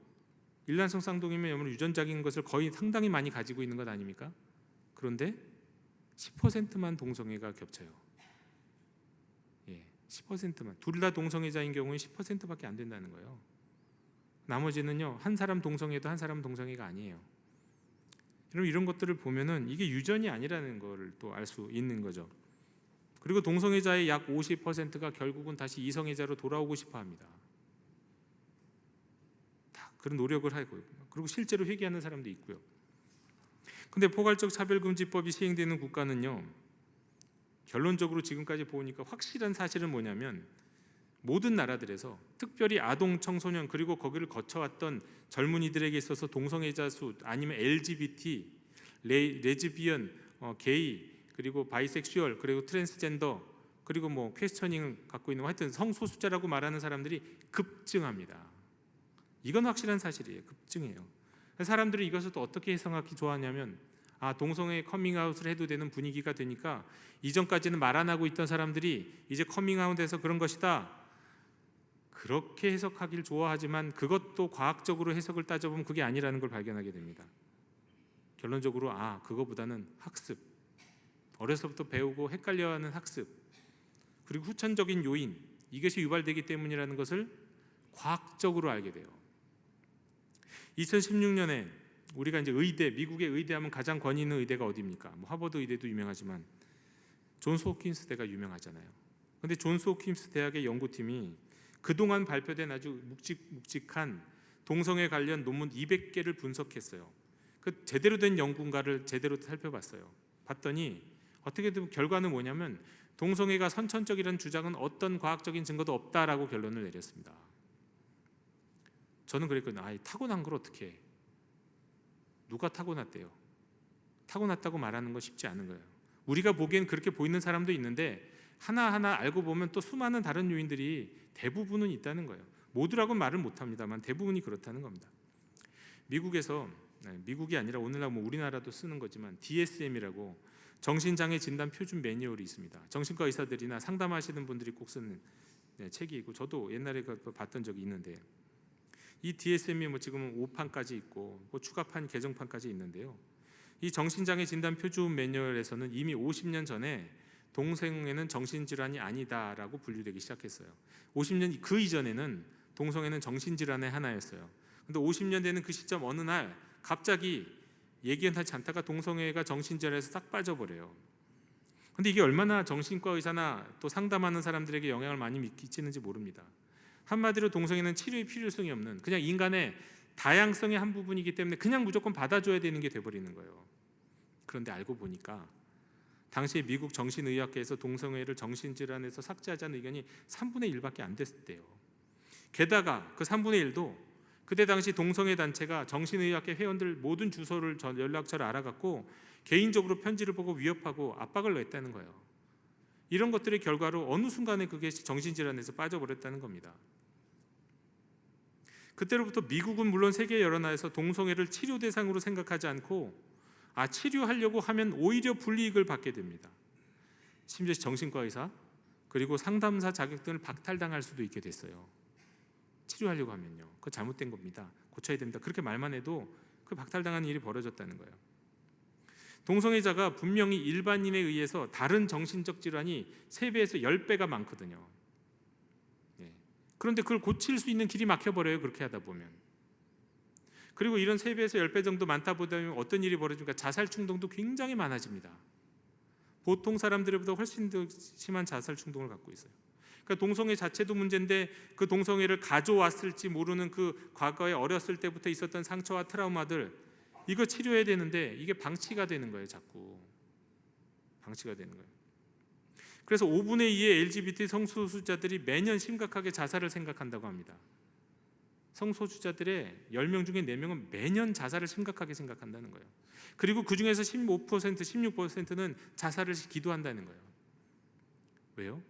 일란성 쌍둥이면 유전적인 것을 거의 상당히 많이 가지고 있는 것 아닙니까? 그런데 10%만 동성애가 겹쳐요. 10%만. 둘 다 동성애자인 경우는 10%밖에 안 된다는 거예요. 나머지는요, 한 사람 동성애도 한 사람 동성애가 아니에요. 그럼 이런 것들을 보면은 이게 유전이 아니라는 걸 또 알 수 있는 거죠. 그리고 동성애자의 약 50%가 결국은 다시 이성애자로 돌아오고 싶어 합니다. 다 그런 노력을 하고, 그리고 실제로 회개하는 사람도 있고요. 근데 포괄적 차별금지법이 시행되는 국가는요, 결론적으로 지금까지 보니까 확실한 사실은 뭐냐면 모든 나라들에서 특별히 아동, 청소년 그리고 거기를 거쳐왔던 젊은이들에게 있어서 동성애자 수, 아니면 LGBT, 레즈비언, 게이, 그리고 바이섹슈얼, 그리고 트랜스젠더, 그리고 뭐 퀘스처닝 갖고 있는 하여튼 성소수자라고 말하는 사람들이 급증합니다. 이건 확실한 사실이에요. 급증해요. 사람들이 이것을 또 어떻게 해석하기 좋아하냐면 동성애 커밍아웃을 해도 되는 분위기가 되니까 이전까지는 말 안 하고 있던 사람들이 이제 커밍아웃해서 그런 것이다. 그렇게 해석하길 좋아하지만 그것도 과학적으로 해석을 따져보면 그게 아니라는 걸 발견하게 됩니다. 결론적으로 그거보다는 학습, 어려서부터 배우고 헷갈려하는 학습, 그리고 후천적인 요인, 이것이 유발되기 때문이라는 것을 과학적으로 알게 돼요. 2016년에 우리가 이제 의대, 미국의 의대하면 가장 권위 있는 의대가 어디입니까? 뭐 하버드 의대도 유명하지만 존스 홉킨스 대가 유명하잖아요. 근데 존스 홉킨스 대학의 연구팀이 그동안 발표된 아주 묵직한 동성애 관련 논문 200개를 분석했어요. 그 제대로 된 연구인가를 제대로 살펴봤어요. 봤더니 어떻게 보면 결과는 뭐냐면 동성애가 선천적이라는 주장은 어떤 과학적인 증거도 없다라고 결론을 내렸습니다. 저는 그랬거든요. 타고난 걸 어떻게 해? 누가 타고났대요? 타고났다고 말하는 건 쉽지 않은 거예요. 우리가 보기엔 그렇게 보이는 사람도 있는데 하나하나 알고 보면 또 수많은 다른 요인들이 대부분은 있다는 거예요. 모두라고는 말을 못합니다만 대부분이 그렇다는 겁니다. 미국에서, 미국이 아니라 오늘날 뭐 우리나라도 쓰는 거지만 DSM이라고 정신장애 진단 표준 매뉴얼이 있습니다. 정신과 의사들이나 상담하시는 분들이 꼭 쓰는 책이 있고 저도 옛날에 봤던 적이 있는데 이 DSM이 뭐 지금은 5판까지 있고 뭐 추가판, 개정판까지 있는데요. 이 정신장애 진단 표준 매뉴얼에서는 이미 50년 전에 동성애는 정신질환이 아니다라고 분류되기 시작했어요. 50년 그 이전에는 동성애는 정신질환의 하나였어요. 근데 50년 되는 그 시점 어느 날 갑자기 얘기는 하지 않다가 동성애가 정신질환에서 싹 빠져버려요. 근데 이게 얼마나 정신과 의사나 또 상담하는 사람들에게 영향을 많이 미치는지 모릅니다. 한마디로 동성애는 치료의 필요성이 없는 그냥 인간의 다양성의 한 부분이기 때문에 그냥 무조건 받아줘야 되는 게 돼버리는 거예요. 그런데 알고 보니까 당시에 미국 정신의학계에서 동성애를 정신질환에서 삭제하자는 의견이 3분의 1밖에 안 됐대요. 게다가 그 3분의 1도 그때 당시 동성애 단체가 정신의학계 회원들 모든 주소를 연락처를 알아갖고 개인적으로 편지를 보고 위협하고 압박을 냈다는 거예요. 이런 것들의 결과로 어느 순간에 그게 정신질환에서 빠져버렸다는 겁니다. 그때로부터 미국은 물론 세계 여러 나라에서 동성애를 치료 대상으로 생각하지 않고 치료하려고 하면 오히려 불이익을 받게 됩니다. 심지어 정신과 의사 그리고 상담사 자격증을 박탈당할 수도 있게 됐어요. 치료하려고 하면요. 그거 잘못된 겁니다. 고쳐야 됩니다. 그렇게 말만 해도 그 박탈당하는 일이 벌어졌다는 거예요. 동성애자가 분명히 일반인에 의해서 다른 정신적 질환이 3배에서 10배가 많거든요. 그런데 그걸 고칠 수 있는 길이 막혀버려요. 그렇게 하다 보면. 그리고 이런 3배에서 10배 정도 많다 보면 어떤 일이 벌어집니까? 자살 충동도 굉장히 많아집니다. 보통 사람들보다 훨씬 더 심한 자살 충동을 갖고 있어요. 그러니까 동성애 자체도 문제인데 그 동성애를 가져왔을지 모르는 그 과거에 어렸을 때부터 있었던 상처와 트라우마들 이거 치료해야 되는데 이게 방치가 되는 거예요. 자꾸 방치가 되는 거예요. 그래서 5분의 2의 LGBT 성소수자들이 매년 심각하게 자살을 생각한다고 합니다. 성소수자들의 10명 중에 4명은 매년 자살을 심각하게 생각한다는 거예요. 그리고 그 중에서 15%, 16%는 자살을 기도한다는 거예요. 왜요?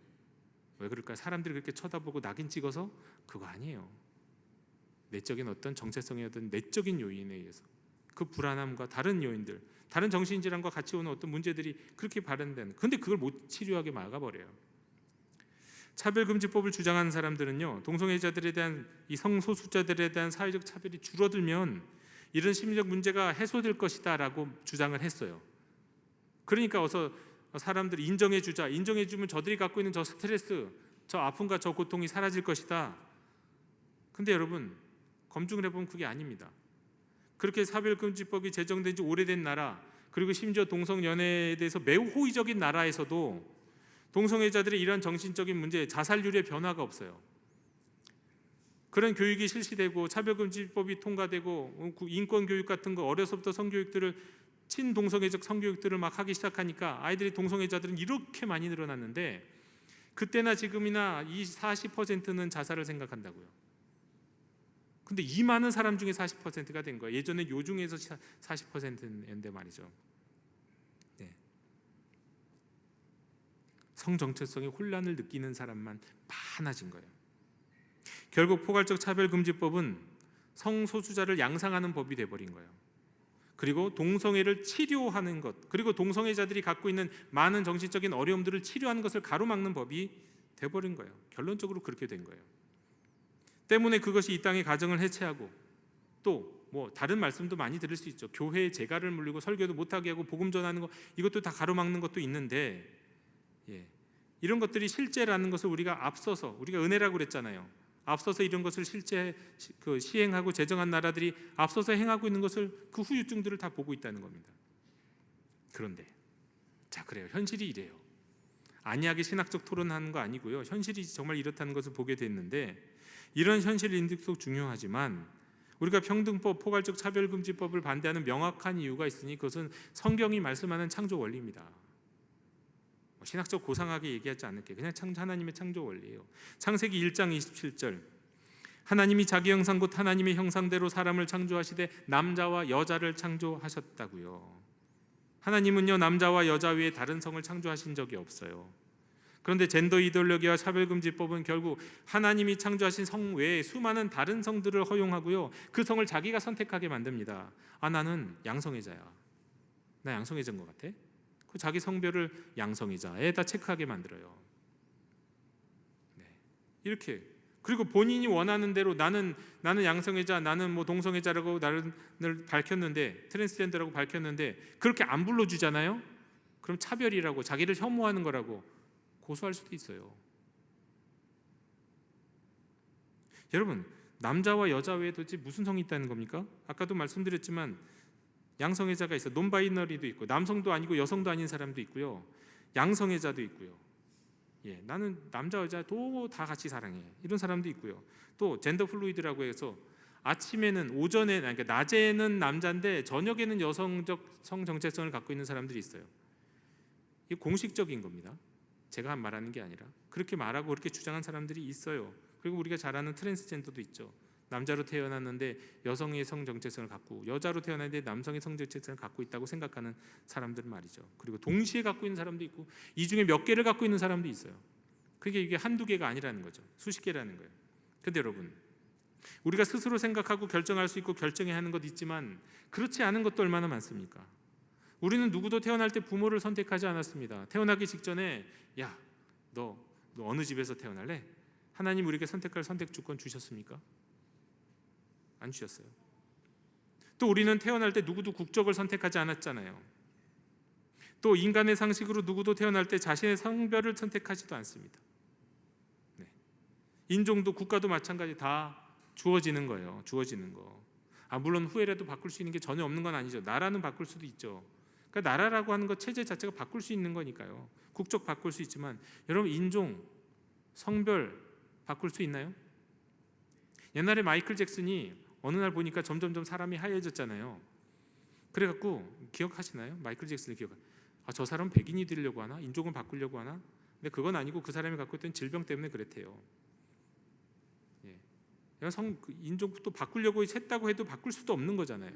왜 그럴까요? 사람들이 그렇게 쳐다보고 낙인 찍어서? 그거 아니에요. 내적인 어떤 정체성의 어떤 내적인 요인에 의해서 그 불안함과 다른 요인들, 다른 정신질환과 같이 오는 어떤 문제들이 그렇게 발현되는. 근데 그걸 못 치료하게 막아버려요. 차별금지법을 주장하는 사람들은요, 동성애자들에 대한 이 성소수자들에 대한 사회적 차별이 줄어들면 이런 심리적 문제가 해소될 것이다라고 주장을 했어요. 그러니까 어서 사람들이 인정해주자, 인정해주면 저들이 갖고 있는 저 스트레스, 저 아픔과 저 고통이 사라질 것이다. 근데 여러분 검증을 해보면 그게 아닙니다. 그렇게 차별금지법이 제정된 지 오래된 나라, 그리고 심지어 동성연애에 대해서 매우 호의적인 나라에서도 동성애자들의 이러한 정신적인 문제, 자살률의 변화가 없어요. 그런 교육이 실시되고 차별금지법이 통과되고 인권교육 같은 거 어려서부터 성교육들을 친동성애적 성교육들을 막 하기 시작하니까 아이들이 동성애자들은 이렇게 많이 늘어났는데 그때나 지금이나 이 40%는 자살을 생각한다고요. 근데 이 많은 사람 중에 40%가 된 거예요. 예전에 요 중에서 40%였는데 말이죠. 성 정체성에 혼란을 느끼는 사람만 많아진 거예요. 결국 포괄적 차별금지법은 성소수자를 양상하는 법이 돼버린 거예요. 그리고 동성애를 치료하는 것, 그리고 동성애자들이 갖고 있는 많은 정신적인 어려움들을 치료하는 것을 가로막는 법이 돼버린 거예요. 결론적으로 그렇게 된 거예요. 때문에 그것이 이 땅의 가정을 해체하고, 또 뭐 다른 말씀도 많이 들을 수 있죠. 교회에 재갈을 물리고 설교도 못하게 하고 복음 전하는 거, 이것도 다 가로막는 것도 있는데, 이런 것들이 실제라는 것을 우리가 앞서서, 우리가 은혜라고 그랬잖아요. 앞서서 이런 것을 실제 시행하고 제정한 나라들이 앞서서 행하고 있는 것을, 그 후유증들을 다 보고 있다는 겁니다. 그런데 자, 그래요. 현실이 이래요. 안이하게 신학적 토론하는 거 아니고요. 현실이 정말 이렇다는 것을 보게 됐는데, 이런 현실 인식도 중요하지만 우리가 평등법, 포괄적 차별금지법을 반대하는 명확한 이유가 있으니 그것은 성경이 말씀하는 창조 원리입니다. 신학적 고상하게 얘기하지 않을게. 그냥 하나님의 창조 원리예요. 창세기 1장 27절, 하나님이 자기 형상 곧 하나님의 형상대로 사람을 창조하시되 남자와 여자를 창조하셨다고요. 하나님은요, 남자와 여자 외에 다른 성을 창조하신 적이 없어요. 그런데 젠더 이데올로기와 차별금지법은 결국 하나님이 창조하신 성 외에 수많은 다른 성들을 허용하고요, 그 성을 자기가 선택하게 만듭니다. 아, 나는 양성애자야. 나 양성애자인 것 같아? 자기 성별을 양성애자에다 체크하게 만들어요. 이렇게. 그리고 본인이 원하는 대로 나는 양성애자, 나는 뭐 동성애자라고 나를 밝혔는데, 트랜스젠더라고 밝혔는데 그렇게 안 불러주잖아요. 그럼 차별이라고, 자기를 혐오하는 거라고 고소할 수도 있어요. 여러분, 남자와 여자 외에 도대체 무슨 성이 있다는 겁니까? 아까도 말씀드렸지만 양성애자가 있어. 논바이너리도 있고, 남성도 아니고 여성도 아닌 사람도 있고요, 양성애자도 있고요. 나는 남자 여자 다 같이 사랑해, 이런 사람도 있고요. 또 젠더 플루이드라고 해서 아침에는, 오전에, 그러니까 낮에는 남자인데 저녁에는 여성적 성 정체성을 갖고 있는 사람들이 있어요. 이게 공식적인 겁니다. 제가 말하는 게 아니라 그렇게 말하고 그렇게 주장한 사람들이 있어요. 그리고 우리가 잘 아는 트랜스젠더도 있죠. 남자로 태어났는데 여성의 성 정체성을 갖고, 여자로 태어났는데 남성의 성 정체성을 갖고 있다고 생각하는 사람들 말이죠. 그리고 동시에 갖고 있는 사람도 있고, 이 중에 몇 개를 갖고 있는 사람도 있어요. 그게 이게 한두 개가 아니라는 거죠. 수십 개라는 거예요. 그런데 여러분, 우리가 스스로 생각하고 결정할 수 있고 결정해야 하는 것 있지만 그렇지 않은 것도 얼마나 많습니까? 우리는 누구도 태어날 때 부모를 선택하지 않았습니다. 태어나기 직전에 야, 너 어느 집에서 태어날래? 하나님 우리에게 선택할 선택 주권 주셨습니까? 안 주셨어요. 또 우리는 태어날 때 누구도 국적을 선택하지 않았잖아요. 또 인간의 상식으로 누구도 태어날 때 자신의 성별을 선택하지도 않습니다. 인종도 국가도 마찬가지, 다 주어지는 거예요. 주어지는 거. 물론 후회라도 바꿀 수 있는 게 전혀 없는 건 아니죠. 나라는 바꿀 수도 있죠. 그러니까 나라라고 하는 것 체제 자체가 바꿀 수 있는 거니까요. 국적 바꿀 수 있지만, 여러분, 인종, 성별 바꿀 수 있나요? 옛날에 마이클 잭슨이 어느 날 보니까 점점점 사람이 하얘졌잖아요. 그래갖고 기억하시나요? 마이클 잭슨을 저 사람 백인이 되려고 하나? 인종을 바꾸려고 하나? 근데 그건 아니고 그 사람이 갖고 있던 질병 때문에 그랬대요. 인종도 바꾸려고 했다고 해도 바꿀 수도 없는 거잖아요.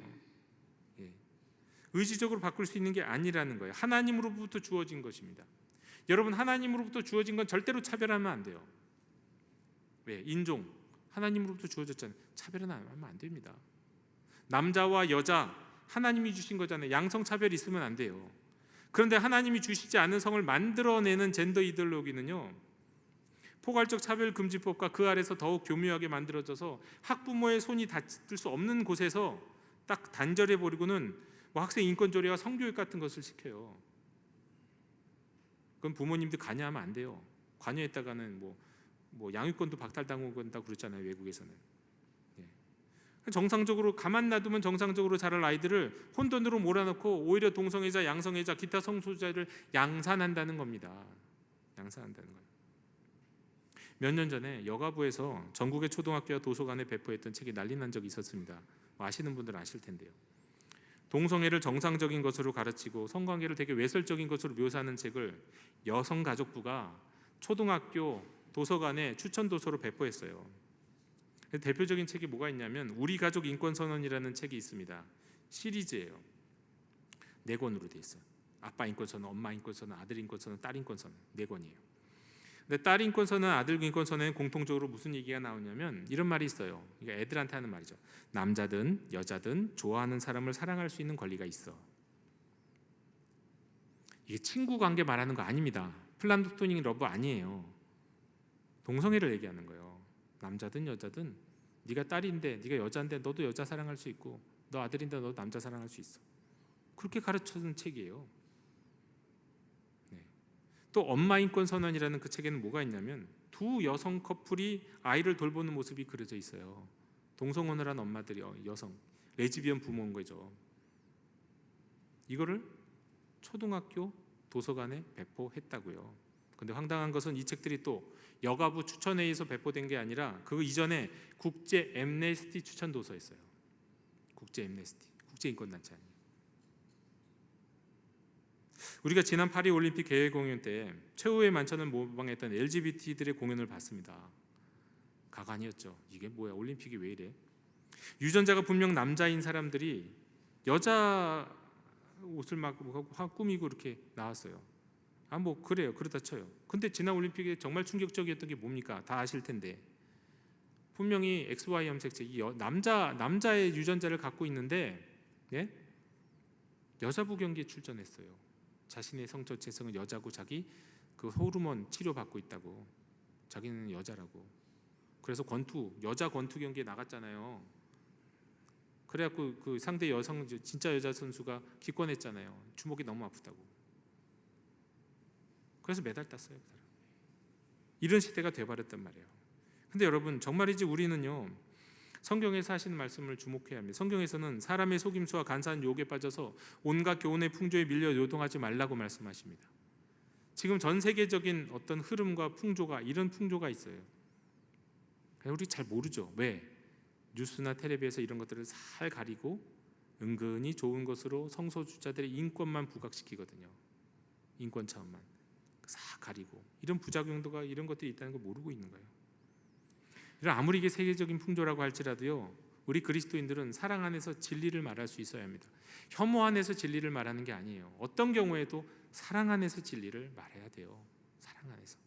의지적으로 바꿀 수 있는 게 아니라는 거예요. 하나님으로부터 주어진 것입니다. 여러분, 하나님으로부터 주어진 건 절대로 차별하면 안 돼요. 왜? 인종 하나님으로부터 주어졌잖아요. 차별은 하면 안 됩니다. 남자와 여자 하나님이 주신 거잖아요. 양성 차별 있으면 안 돼요. 그런데 하나님이 주시지 않은 성을 만들어내는 젠더 이데올로기는요, 포괄적 차별금지법과 그 아래서 더욱 교묘하게 만들어져서 학부모의 손이 닿을 수 없는 곳에서 딱 단절해 버리고는 학생 인권 조례와 성교육 같은 것을 시켜요. 그건 부모님들 관여하면 안 돼요. 관여했다가는 뭐 양육권도 박탈당한다고 그랬잖아요, 외국에서는. 정상적으로 가만 놔두면 정상적으로 자랄 아이들을 혼돈으로 몰아넣고 오히려 동성애자, 양성애자, 기타 성소수자를 양산한다는 겁니다. 양산한다는 거예요. 몇 년 전에 여가부에서 전국의 초등학교와 도서관에 배포했던 책이 난리 난 적이 있었습니다. 아시는 분들은 아실 텐데요. 동성애를 정상적인 것으로 가르치고 성관계를 되게 외설적인 것으로 묘사하는 책을 여성가족부가 초등학교 도서관에 추천 도서로 배포했어요. 대표적인 책이 뭐가 있냐면 우리 가족 인권 선언이라는 책이 있습니다. 시리즈예요. 4권으로 돼 있어요. 아빠 인권선언, 엄마 인권선언, 아들 인권선언, 딸 인권선언 4권이에요. 근데 딸 인권선언, 아들 인권선언에 공통적으로 무슨 얘기가 나오냐면 이런 말이 있어요. 이게 애들한테 하는 말이죠. 남자든 여자든 좋아하는 사람을 사랑할 수 있는 권리가 있어. 이게 친구 관계 말하는 거 아닙니다. 플라토닉 러브 아니에요. 동성애를 얘기하는 거예요. 남자든 여자든 네가 딸인데 네가 여자인데 너도 여자 사랑할 수 있고 너 아들인데 너도 남자 사랑할 수 있어. 그렇게 가르쳐준 책이에요. 네. 또 엄마 인권 선언이라는 그 책에는 뭐가 있냐면 두 여성 커플이 아이를 돌보는 모습이 그려져 있어요. 동성혼을 한 엄마들이 여성 레즈비언 부모인 거죠. 이거를 초등학교 도서관에 배포했다고요. 근데 황당한 것은 이 책들이 또 여가부 추천회의에서 배포된 게 아니라 그 이전에 국제 엠네스티 추천 도서였어요. 국제 엠네스티, 국제 인권단체 아니에요. 우리가 지난 파리 올림픽 개회 공연 때 최후의 만찬을 모방했던 LGBT들의 공연을 봤습니다. 가관이었죠. 이게 뭐야? 올림픽이 왜 이래? 유전자가 분명 남자인 사람들이 여자 옷을 막 꾸미고 이렇게 나왔어요. 뭐 그래요. 그렇다 쳐요. 근데 지난 올림픽에 정말 충격적이었던 게 뭡니까? 다 아실 텐데 분명히 XY 염색체 남자의 유전자를 갖고 있는데 예? 여자부 경기에 출전했어요. 자신의 성정체성은 여자고 자기 그 호르몬 치료 받고 있다고 자기는 여자라고. 그래서 여자 권투 경기에 나갔잖아요. 그래갖고 그 상대 여성 진짜 여자 선수가 기권했잖아요. 주먹이 너무 아프다고. 그래서 메달 땄어요. 이런 시대가 돼버렸단 말이에요. 근데 여러분 정말이지 우리는요 성경에서 하시는 말씀을 주목해야 합니다. 성경에서는 사람의 속임수와 간사한 유혹에 빠져서 온갖 교훈의 풍조에 밀려 요동하지 말라고 말씀하십니다. 지금 전 세계적인 어떤 흐름과 풍조가 이런 풍조가 있어요. 우리 잘 모르죠. 왜? 뉴스나 텔레비에서 이런 것들을 살 가리고 은근히 좋은 것으로 성소수자들의 인권만 부각시키거든요. 인권 차원만 싹 가리고 이런 부작용도가 이런 것들이 있다는 걸 모르고 있는 거예요. 아무리 이게 세계적인 풍조라고 할지라도요 우리 그리스도인들은 사랑 안에서 진리를 말할 수 있어야 합니다. 혐오 안에서 진리를 말하는 게 아니에요. 어떤 경우에도 사랑 안에서 진리를 말해야 돼요. 사랑 안에서.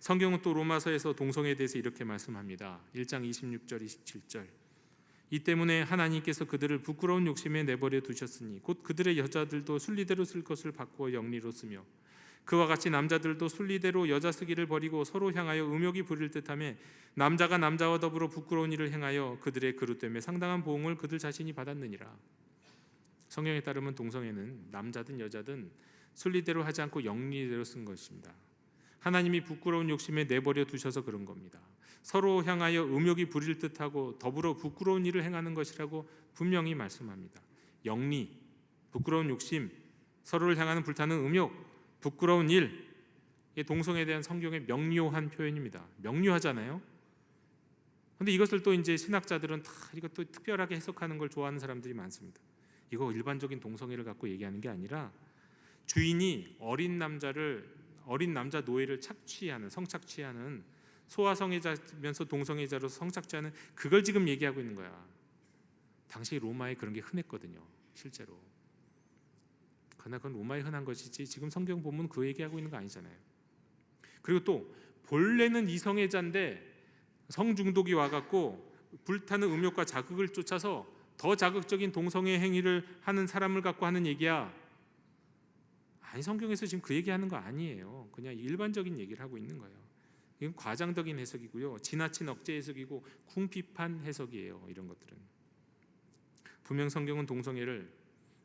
성경은 또 로마서에서 동성애에 대해서 이렇게 말씀합니다. 1장 26절 27절 이 때문에 하나님께서 그들을 부끄러운 욕심에 내버려 두셨으니 곧 그들의 여자들도 순리대로 쓸 것을 바꾸어 영리로 쓰며 그와 같이 남자들도 순리대로 여자 쓰기를 버리고 서로 향하여 음욕이 부릴 듯하며 남자가 남자와 더불어 부끄러운 일을 행하여 그들의 그릇 때문에 상당한 보응을 그들 자신이 받았느니라. 성경에 따르면 동성애는 남자든 여자든 순리대로 하지 않고 영리대로 쓴 것입니다. 하나님이 부끄러운 욕심에 내버려 두셔서 그런 겁니다. 서로 향하여 음욕이 부릴 듯하고 더불어 부끄러운 일을 행하는 것이라고 분명히 말씀합니다. 영리, 부끄러운 욕심, 서로를 향하는 불타는 음욕, 부끄러운 일, 이게 동성애에 대한 성경의 명료한 표현입니다. 명료하잖아요. 그런데 이것을 또 이제 신학자들은 다 이것도 특별하게 해석하는 걸 좋아하는 사람들이 많습니다. 이거 일반적인 동성애를 갖고 얘기하는 게 아니라 주인이 어린 남자 노예를 성착취하는 소아성애자면서 동성애자로 성착취하는 그걸 지금 얘기하고 있는 거야. 당시 로마에 그런 게 흔했거든요. 실제로. 그러나 그건 로마에 흔한 것이지 지금 성경 보면 그 얘기하고 있는 거 아니잖아요. 그리고 또 본래는 이성애자인데 성중독이 와갖고 불타는 음욕과 자극을 쫓아서 더 자극적인 동성애 행위를 하는 사람을 갖고 하는 얘기야. 아니 성경에서 지금 그 얘기하는 거 아니에요. 그냥 일반적인 얘기를 하고 있는 거예요. 이건 과장적인 해석이고요. 지나친 억제 해석이고 궁핍한 해석이에요. 이런 것들은. 분명 성경은 동성애를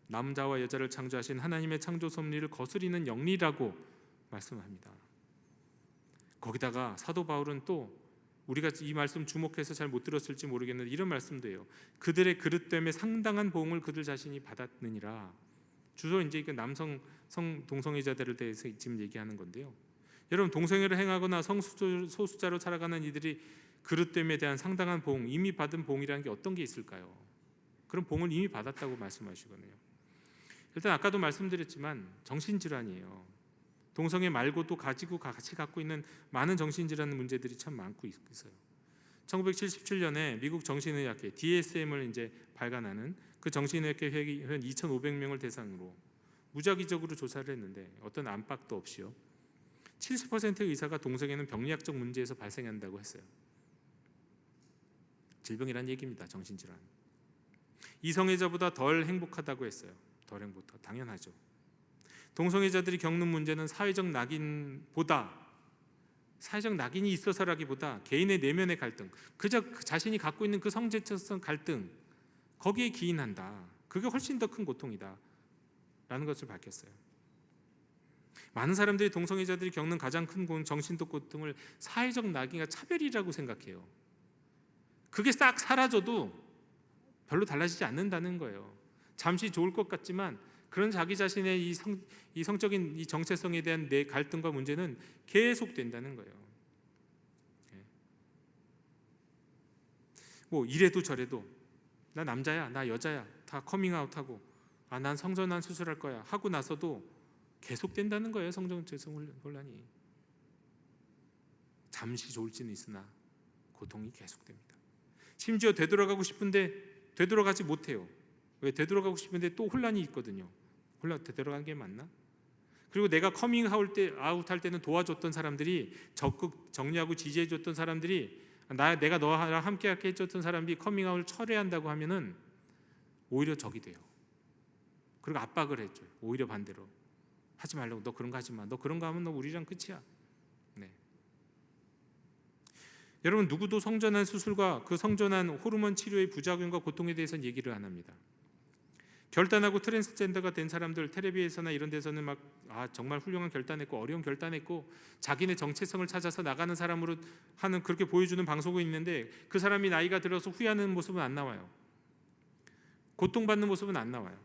남자와 여자를 창조하신 하나님의 창조 섭리를 거스리는 영리라고 말씀합니다. 거기다가 사도 바울은 또 우리가 이 말씀 주목해서 잘 못 들었을지 모르겠는데 이런 말씀도 해요. 그들의 그릇 때문에 상당한 보응을 그들 자신이 받았느니라. 주로 이제 그 남성 동성애자들에 대해서 지금 얘기하는 건데요. 여러분 동성애를 행하거나 성소수자로 살아가는 이들이 그릇 됨에 대한 상당한 보응, 이미 받은 보응이라는 게 어떤 게 있을까요? 그런 보응을 이미 받았다고 말씀하시거든요. 일단 아까도 말씀드렸지만 정신질환이에요. 동성애 말고도 같이 갖고 있는 많은 정신질환 문제들이 참 많고 있어요. 1977년에 미국 정신의학회 DSM을 이제 발간하는 그 정신의학회 회원 2,500명을 대상으로 무작위적으로 조사를 했는데 어떤 안팎도 없이요. 70%의 의사가 동성애는 병리학적 문제에서 발생한다고 했어요. 질병이란 얘기입니다. 정신질환. 이성애자보다 덜 행복하다고 했어요. 덜 행복하다. 당연하죠. 동성애자들이 겪는 문제는 사회적 낙인이 있어서라기보다 개인의 내면의 갈등, 그저 자신이 갖고 있는 그 성제처성 갈등, 거기에 기인한다. 그게 훨씬 더 큰 고통이다 라는 것을 밝혔어요. 많은 사람들이 동성애자들이 겪는 가장 큰 정신적 고통을 사회적 낙인과 차별이라고 생각해요. 그게 싹 사라져도 별로 달라지지 않는다는 거예요. 잠시 좋을 것 같지만 그런 자기 자신의 이 성적인 이 정체성에 대한 내 갈등과 문제는 계속 된다는 거예요. 뭐 이래도 저래도 나 남자야, 나 여자야 다 커밍아웃하고 난 성전환 수술할 거야 하고 나서도 계속 된다는 거예요. 성정체성 혼란이. 잠시 좋을지는 있으나 고통이 계속됩니다. 심지어 되돌아가고 싶은데 되돌아가지 못해요. 왜? 되돌아가고 싶은데 또 혼란이 있거든요. 되돌아가는 게 맞나? 그리고 내가 커밍아웃 할 때는 도와줬던 사람들이, 적극 정리하고 지지해줬던 사람들이, 내가 너와 함께 해줬던 사람들이 커밍아웃을 철회한다고 하면은 오히려 적이 돼요. 그리고 압박을 해줘요. 오히려 반대로 하지 말라고. 너 그런 거 하지 마. 너 그런 거 하면 너 우리랑 끝이야. 네. 여러분, 누구도 성전환 수술과 그 성전환 호르몬 치료의 부작용과 고통에 대해서는 얘기를 안 합니다. 결단하고 트랜스젠더가 된 사람들 텔레비에서나 이런 데서는 막 정말 훌륭한 결단했고 어려운 결단했고 자기네 정체성을 찾아서 나가는 사람으로 하는, 그렇게 보여주는 방송이 있는데 그 사람이 나이가 들어서 후회하는 모습은 안 나와요. 고통받는 모습은 안 나와요.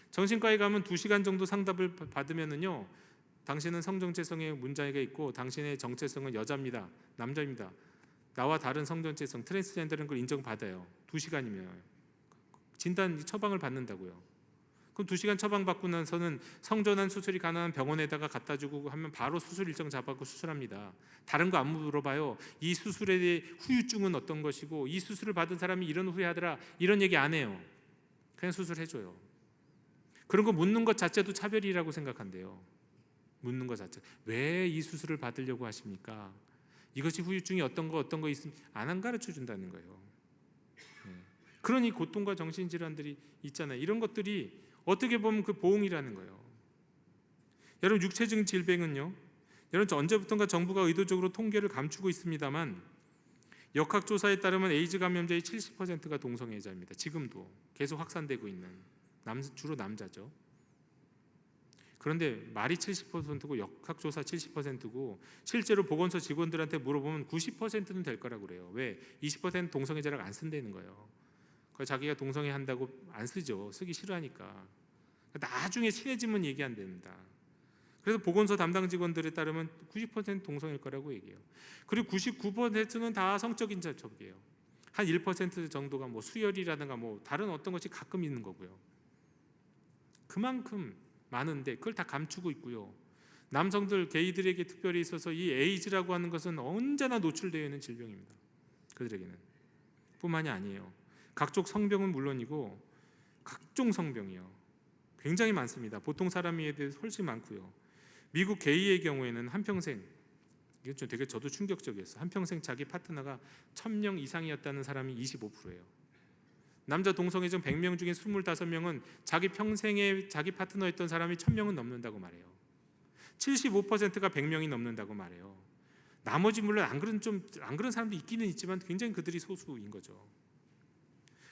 정신과에 가면 2시간 정도 상담을 받으면은요, 당신은 성정체성에 문제가 있고 당신의 정체성은 여자입니다, 남자입니다, 나와 다른 성정체성 트랜스젠더라는 걸 인정받아요. 2시간이면 진단 처방을 받는다고요. 그럼 2시간 처방받고 나서는 성전환 수술이 가능한 병원에다가 갖다 주고 하면 바로 수술 일정 잡아고 수술합니다. 다른 거 안 물어봐요. 이 수술에 대해 후유증은 어떤 것이고 이 수술을 받은 사람이 이런 후회하더라, 이런 얘기 안 해요. 그냥 수술해줘요. 그런 거 묻는 것 자체도 차별이라고 생각한대요. 묻는 것 자체. 왜 이 수술을 받으려고 하십니까? 이것이 후유증이 어떤 거 있으면 안 가르쳐 준다는 거예요. 그런 이 고통과 정신질환들이 있잖아요. 이런 것들이 어떻게 보면 그 보응이라는 거예요. 여러분, 육체적 질병은요, 여러분 언제부턴가 정부가 의도적으로 통계를 감추고 있습니다만 역학조사에 따르면 에이즈 감염자의 70%가 동성애자입니다. 지금도 계속 확산되고 있는, 주로 남자죠. 그런데 말이 70%고 역학조사 70%고 실제로 보건소 직원들한테 물어보면 90%는 될 거라고 그래요. 왜? 20% 동성애자라고 안 쓴다는 거예요. 자기가 동성애 한다고 안 쓰죠. 쓰기 싫어하니까. 나중에 친해지면 얘기 안 됩니다. 그래서 보건소 담당 직원들에 따르면 90% 동성애일 거라고 얘기해요. 그리고 99%는 다 성적인 접촉이에요. 한 1% 정도가 뭐 수혈이라든가 뭐 다른 어떤 것이 가끔 있는 거고요. 그만큼 많은데 그걸 다 감추고 있고요. 남성들, 게이들에게 특별히 있어서 이 에이즈라고 하는 것은 언제나 노출되어 있는 질병입니다. 그들에게는. 뿐만이 아니에요. 각종 성병은 물론이고 각종 성병이요, 굉장히 많습니다. 보통 사람에 비해서 훨씬 많고요. 미국 게이의 경우에는 한평생, 이게 좀 되게 저도 충격적이었어요. 한평생 자기 파트너가 1000명 이상이었다는 사람이 25%예요. 남자 동성애자 100명 중에 25명은 자기 평생에 자기 파트너였던 사람이 1000명은 넘는다고 말해요. 75%가 100명이 넘는다고 말해요. 나머지 물론 안 그런 사람도 있기는 있지만 굉장히 그들이 소수인 거죠.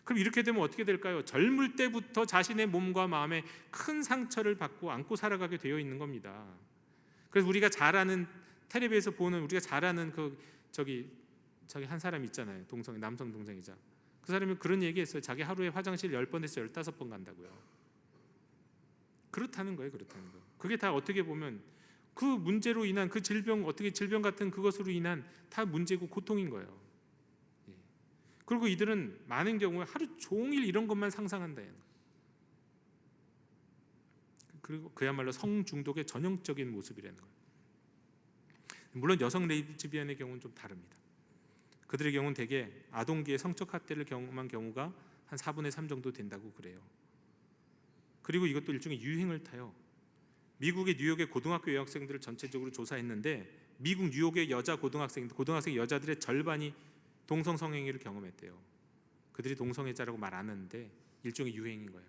그럼 이렇게 되면 어떻게 될까요? 젊을 때부터 자신의 몸과 마음에 큰 상처를 받고 안고 살아가게 되어 있는 겁니다. 그래서 우리가 잘 아는, 텔레비에서 보는 우리가 잘 아는 저기 한 사람 있잖아요. 남성 동성애자. 그 사람이 그런 얘기했어요. 자기 하루에 화장실 10번에서 15번 간다고요. 그렇다는 거예요. 그게 다 어떻게 보면 그 문제로 인한 그 질병 같은 그것으로 인한 다 문제고 고통인 거예요. 그리고 이들은 많은 경우에 하루 종일 이런 것만 상상한다. 그리고 그야말로 성중독의 전형적인 모습이라는 거예요. 물론 여성 레즈비언의 경우는 좀 다릅니다. 그들의 경우는 대개 아동기에 성적 학대를 경험한 경우가 한 4분의 3 정도 된다고 그래요. 그리고 이것도 일종의 유행을 타요. 미국의 뉴욕의 고등학교 여학생들을 전체적으로 조사했는데 미국 뉴욕의 여자 고등학생 여자들의 절반이 동성 성행위를 경험했대요. 그들이 동성애자라고 말 안 하는데 일종의 유행인 거예요.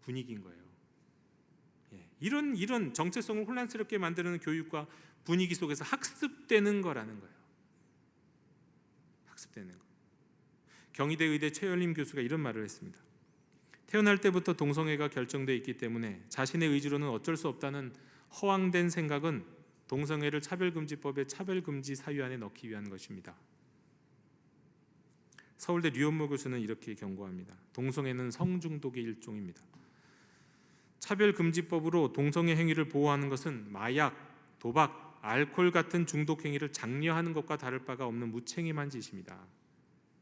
분위기인 거예요. 이런 정체성을 혼란스럽게 만드는 교육과 분위기 속에서 학습되는 거라는 거예요. 학습되는 거. 경희대 의대 최열림 교수가 이런 말을 했습니다. 태어날 때부터 동성애가 결정되어 있기 때문에 자신의 의지로는 어쩔 수 없다는 허황된 생각은 동성애를 차별금지법의 차별금지 사유 안에 넣기 위한 것입니다. 서울대 류현모 교수는 이렇게 경고합니다. 동성애는 성중독의 일종입니다. 차별금지법으로 동성애 행위를 보호하는 것은 마약, 도박, 알코올 같은 중독 행위를 장려하는 것과 다를 바가 없는 무책임한 짓입니다.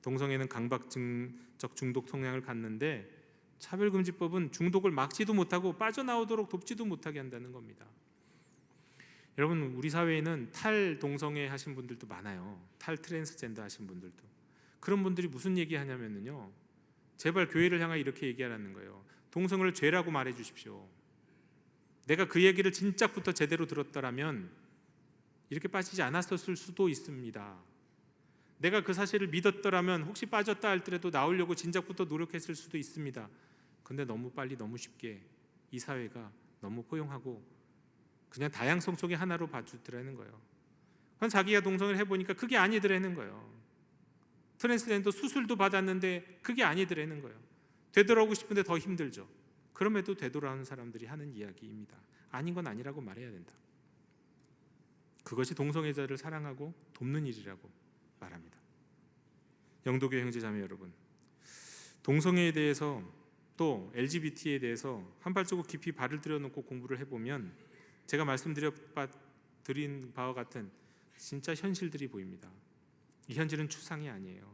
동성애는 강박증적 중독 성향을 갖는데 차별금지법은 중독을 막지도 못하고 빠져나오도록 돕지도 못하게 한다는 겁니다. 여러분, 우리 사회에는 탈동성애 하신 분들도 많아요. 탈트랜스젠더 하신 분들도. 그런 분들이 무슨 얘기하냐면요, 제발 교회를 향하여 이렇게 얘기하라는 거예요. 동성애를 죄라고 말해 주십시오. 내가 그 얘기를 진작부터 제대로 들었더라면 이렇게 빠지지 않았었을 수도 있습니다. 내가 그 사실을 믿었더라면 혹시 빠졌다 할지라도 나오려고 진작부터 노력했을 수도 있습니다. 근데 너무 빨리 너무 쉽게 이 사회가 너무 포용하고 그냥 다양성 속의 하나로 봐주더라는 거예요. 그건 자기가 동성애를 해보니까 그게 아니더라는 거예요. 트랜스젠더 수술도 받았는데 그게 아니더라는 거예요. 되돌아오고 싶은데 더 힘들죠. 그럼에도 되돌아오는 사람들이 하는 이야기입니다. 아닌 건 아니라고 말해야 된다. 그것이 동성애자를 사랑하고 돕는 일이라고 말합니다. 영도교회 형제자매 여러분, 동성애에 대해서 또 LGBT에 대해서 한 발자국 깊이 발을 들여놓고 공부를 해보면 제가 말씀드린 바와 같은 진짜 현실들이 보입니다. 이 현실은 추상이 아니에요.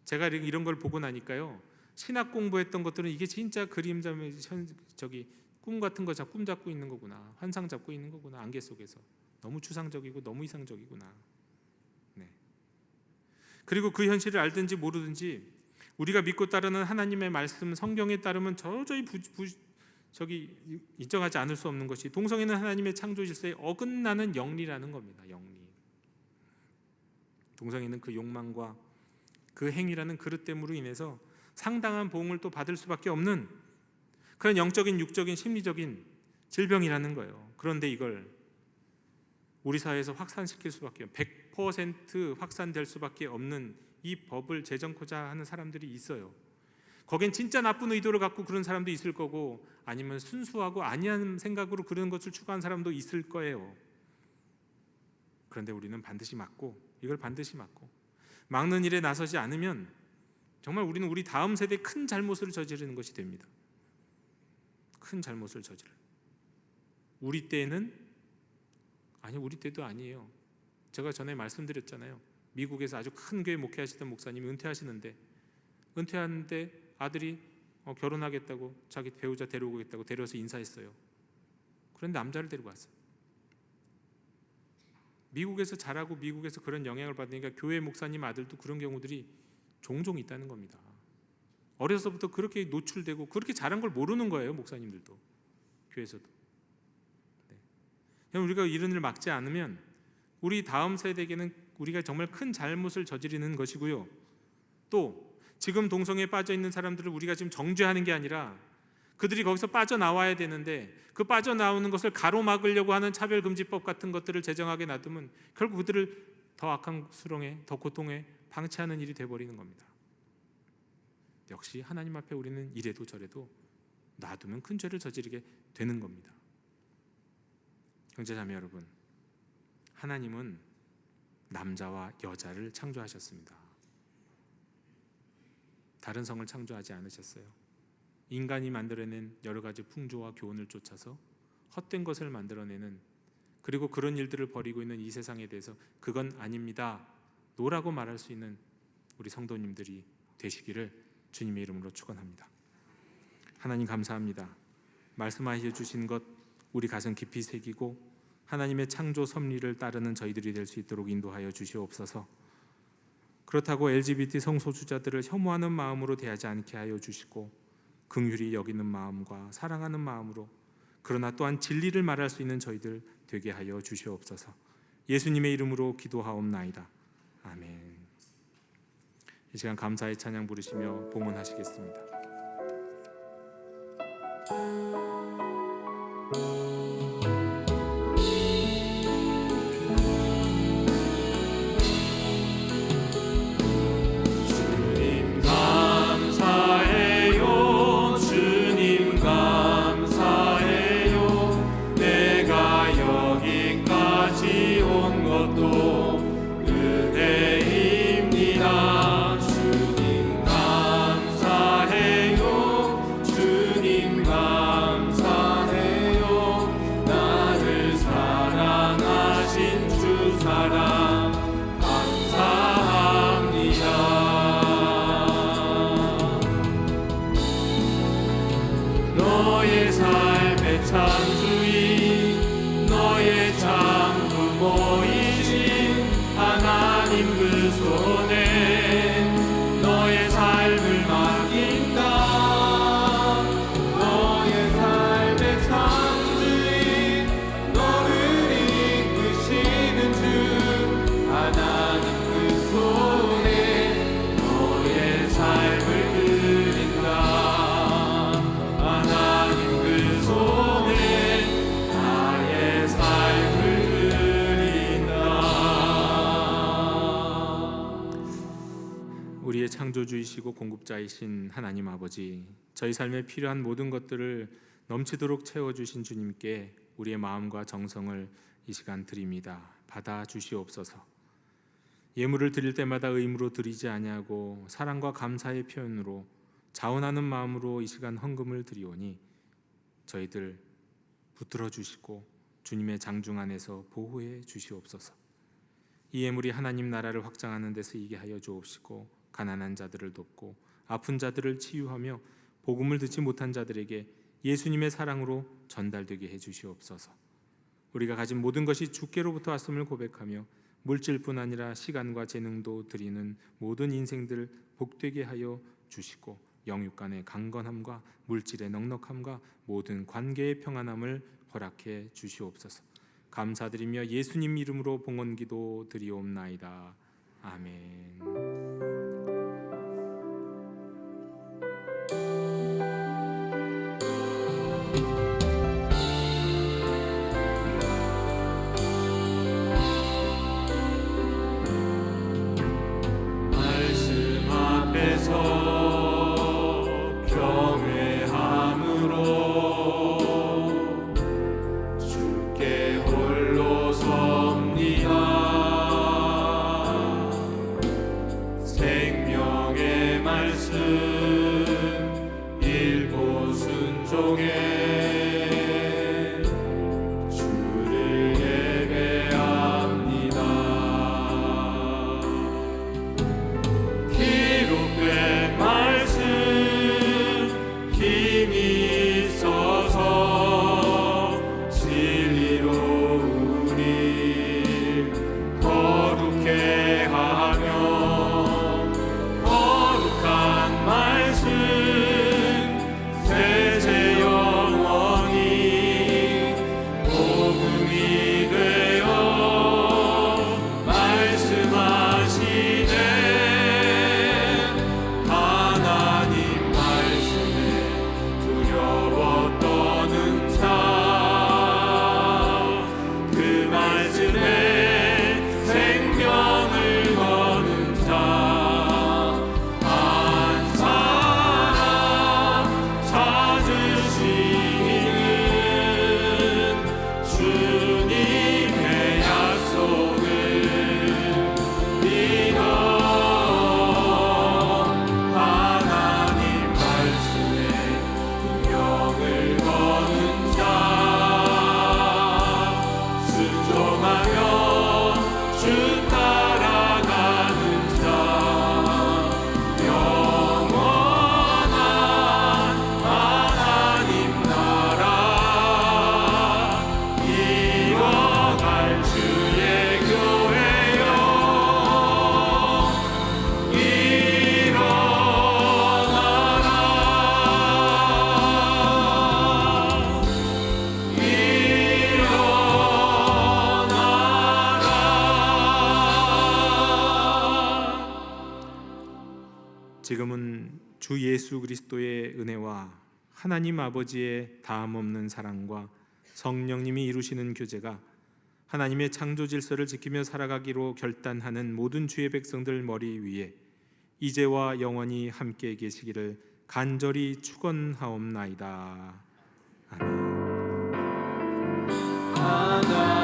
제가 이런 걸 보고 나니까요, 신학 공부했던 것들은 이게 진짜 그림자매 꿈 같은 거 꿈 잡고 있는 거구나, 환상 잡고 있는 거구나, 안개 속에서 너무 추상적이고 너무 이상적이구나. 네. 그리고 그 현실을 알든지 모르든지 우리가 믿고 따르는 하나님의 말씀, 성경에 따르면 도저히 인정하지 않을 수 없는 것이 동성애는 하나님의 창조 질서에 어긋나는 영리라는 겁니다. 영리. 동성애는 그 욕망과 그 행위라는 그릇됨으로 인해서 상당한 보응을 또 받을 수밖에 없는 그런 영적인, 육적인, 심리적인 질병이라는 거예요. 그런데 이걸 우리 사회에서 확산시킬 수밖에 100% 확산될 수밖에 없는 이 법을 제정코자 하는 사람들이 있어요. 거긴 진짜 나쁜 의도를 갖고 그런 사람도 있을 거고, 아니면 순수하고 아니한 생각으로 그런 것을 추구한 사람도 있을 거예요. 그런데 우리는 반드시 이걸 반드시 막는 일에 나서지 않으면 정말 우리는 우리 다음 세대에 큰 잘못을 저지르는 것이 됩니다. 큰 잘못을 저지르. 우리 때도 아니에요. 제가 전에 말씀드렸잖아요. 미국에서 아주 큰 교회 목회하시던 목사님이 은퇴하는데 아들이 결혼하겠다고 자기 배우자 데려오겠다고 데려와서 인사했어요. 그런데 남자를 데리고 왔어요. 미국에서 자라고 미국에서 그런 영향을 받으니까 교회 목사님 아들도 그런 경우들이 종종 있다는 겁니다. 어려서부터 그렇게 노출되고 그렇게 자란 걸 모르는 거예요. 목사님들도, 교회에서도. 네. 우리가 이런 일을 막지 않으면 우리 다음 세대에게는 우리가 정말 큰 잘못을 저지르는 것이고요. 또 지금 동성애에 빠져 있는 사람들을 우리가 지금 정죄하는 게 아니라 그들이 거기서 빠져나와야 되는데 그 빠져나오는 것을 가로막으려고 하는 차별금지법 같은 것들을 제정하게 놔두면 결국 그들을 더 악한 수렁에, 더 고통에 방치하는 일이 돼버리는 겁니다. 역시 하나님 앞에 우리는 이래도 저래도 놔두면 큰 죄를 저지르게 되는 겁니다. 형제자매 여러분, 하나님은 남자와 여자를 창조하셨습니다. 다른 성을 창조하지 않으셨어요. 인간이 만들어낸 여러 가지 풍조와 교훈을 쫓아서 헛된 것을 만들어내는, 그리고 그런 일들을 벌이고 있는 이 세상에 대해서 그건 아닙니다 노라고 말할 수 있는 우리 성도님들이 되시기를 주님의 이름으로 축원합니다. 하나님 감사합니다. 말씀하셔 주신 것 우리 가슴 깊이 새기고 하나님의 창조 섭리를 따르는 저희들이 될 수 있도록 인도하여 주시옵소서. 그렇다고 LGBT 성소수자들을 혐오하는 마음으로 대하지 않게 하여 주시고 긍휼히 여기는 마음과 사랑하는 마음으로 그러나 또한 진리를 말할 수 있는 저희들 되게 하여 주시옵소서. 예수님의 이름으로 기도하옵나이다. 아멘. 이 시간 감사의 찬양 부르시며 봉헌하시겠습니다. 주님 감사해요. 주님 감사해요. 내가 여기까지 온 것도 은혜입니다. 주님 감사해요. 주님 감사해요. 나를 사랑하신 주 사랑 감사합니다. 너의 삶의 창조인 너의 참 부모이신 하나님 그 손에 너의 삶을 맡긴다. 너의 삶의 창조인 너를 이끄시는 주 하나님 그 손에 너의 삶을 드린다. 하나님 그 손에 나의 삶을 드린다. 우리의 창조주이시고 공급자이신 하나님 아버지, 저희 삶에 필요한 모든 것들을 넘치도록 채워주신 주님께 우리의 마음과 정성을 이 시간 드립니다. 받아 주시옵소서. 예물을 드릴 때마다 의무로 드리지 아니하고 사랑과 감사의 표현으로 자원하는 마음으로 이 시간 헌금을 드리오니 저희들 붙들어 주시고 주님의 장중 안에서 보호해 주시옵소서. 이 예물이 하나님 나라를 확장하는 데 쓰이게 하여 주옵시고 가난한 자들을 돕고 아픈 자들을 치유하며 복음을 듣지 못한 자들에게 예수님의 사랑으로 전달되게 해 주시옵소서. 우리가 가진 모든 것이 주께로부터 왔음을 고백하며 물질뿐 아니라 시간과 재능도 드리는 모든 인생들 복되게 하여 주시고 영육 간의 강건함과 물질의 넉넉함과 모든 관계의 평안함을 허락해 주시옵소서. 감사드리며 예수님 이름으로 봉헌기도 드리옵나이다. 아멘. 말씀 앞에서 경외함으로 주께 홀로 섭니다. 생명의 말씀 읽고 순종해 주를 예배합니다. 기록된 말씀 힘이 있어서 진리로 우리 거룩해 하며 거룩한 말씀 세세 영원히 복음이 되어 말씀하시네. 하나님 말씀에 지금은 주 예수 그리스도의 은혜와 하나님 아버지의 다함없는 사랑과 성령님이 이루시는 교제가 하나님의 창조 질서를 지키며 살아가기로 결단하는 모든 주의 백성들 머리 위에 이제와 영원히 함께 계시기를 간절히 축원하옵나이다. 아멘. 하나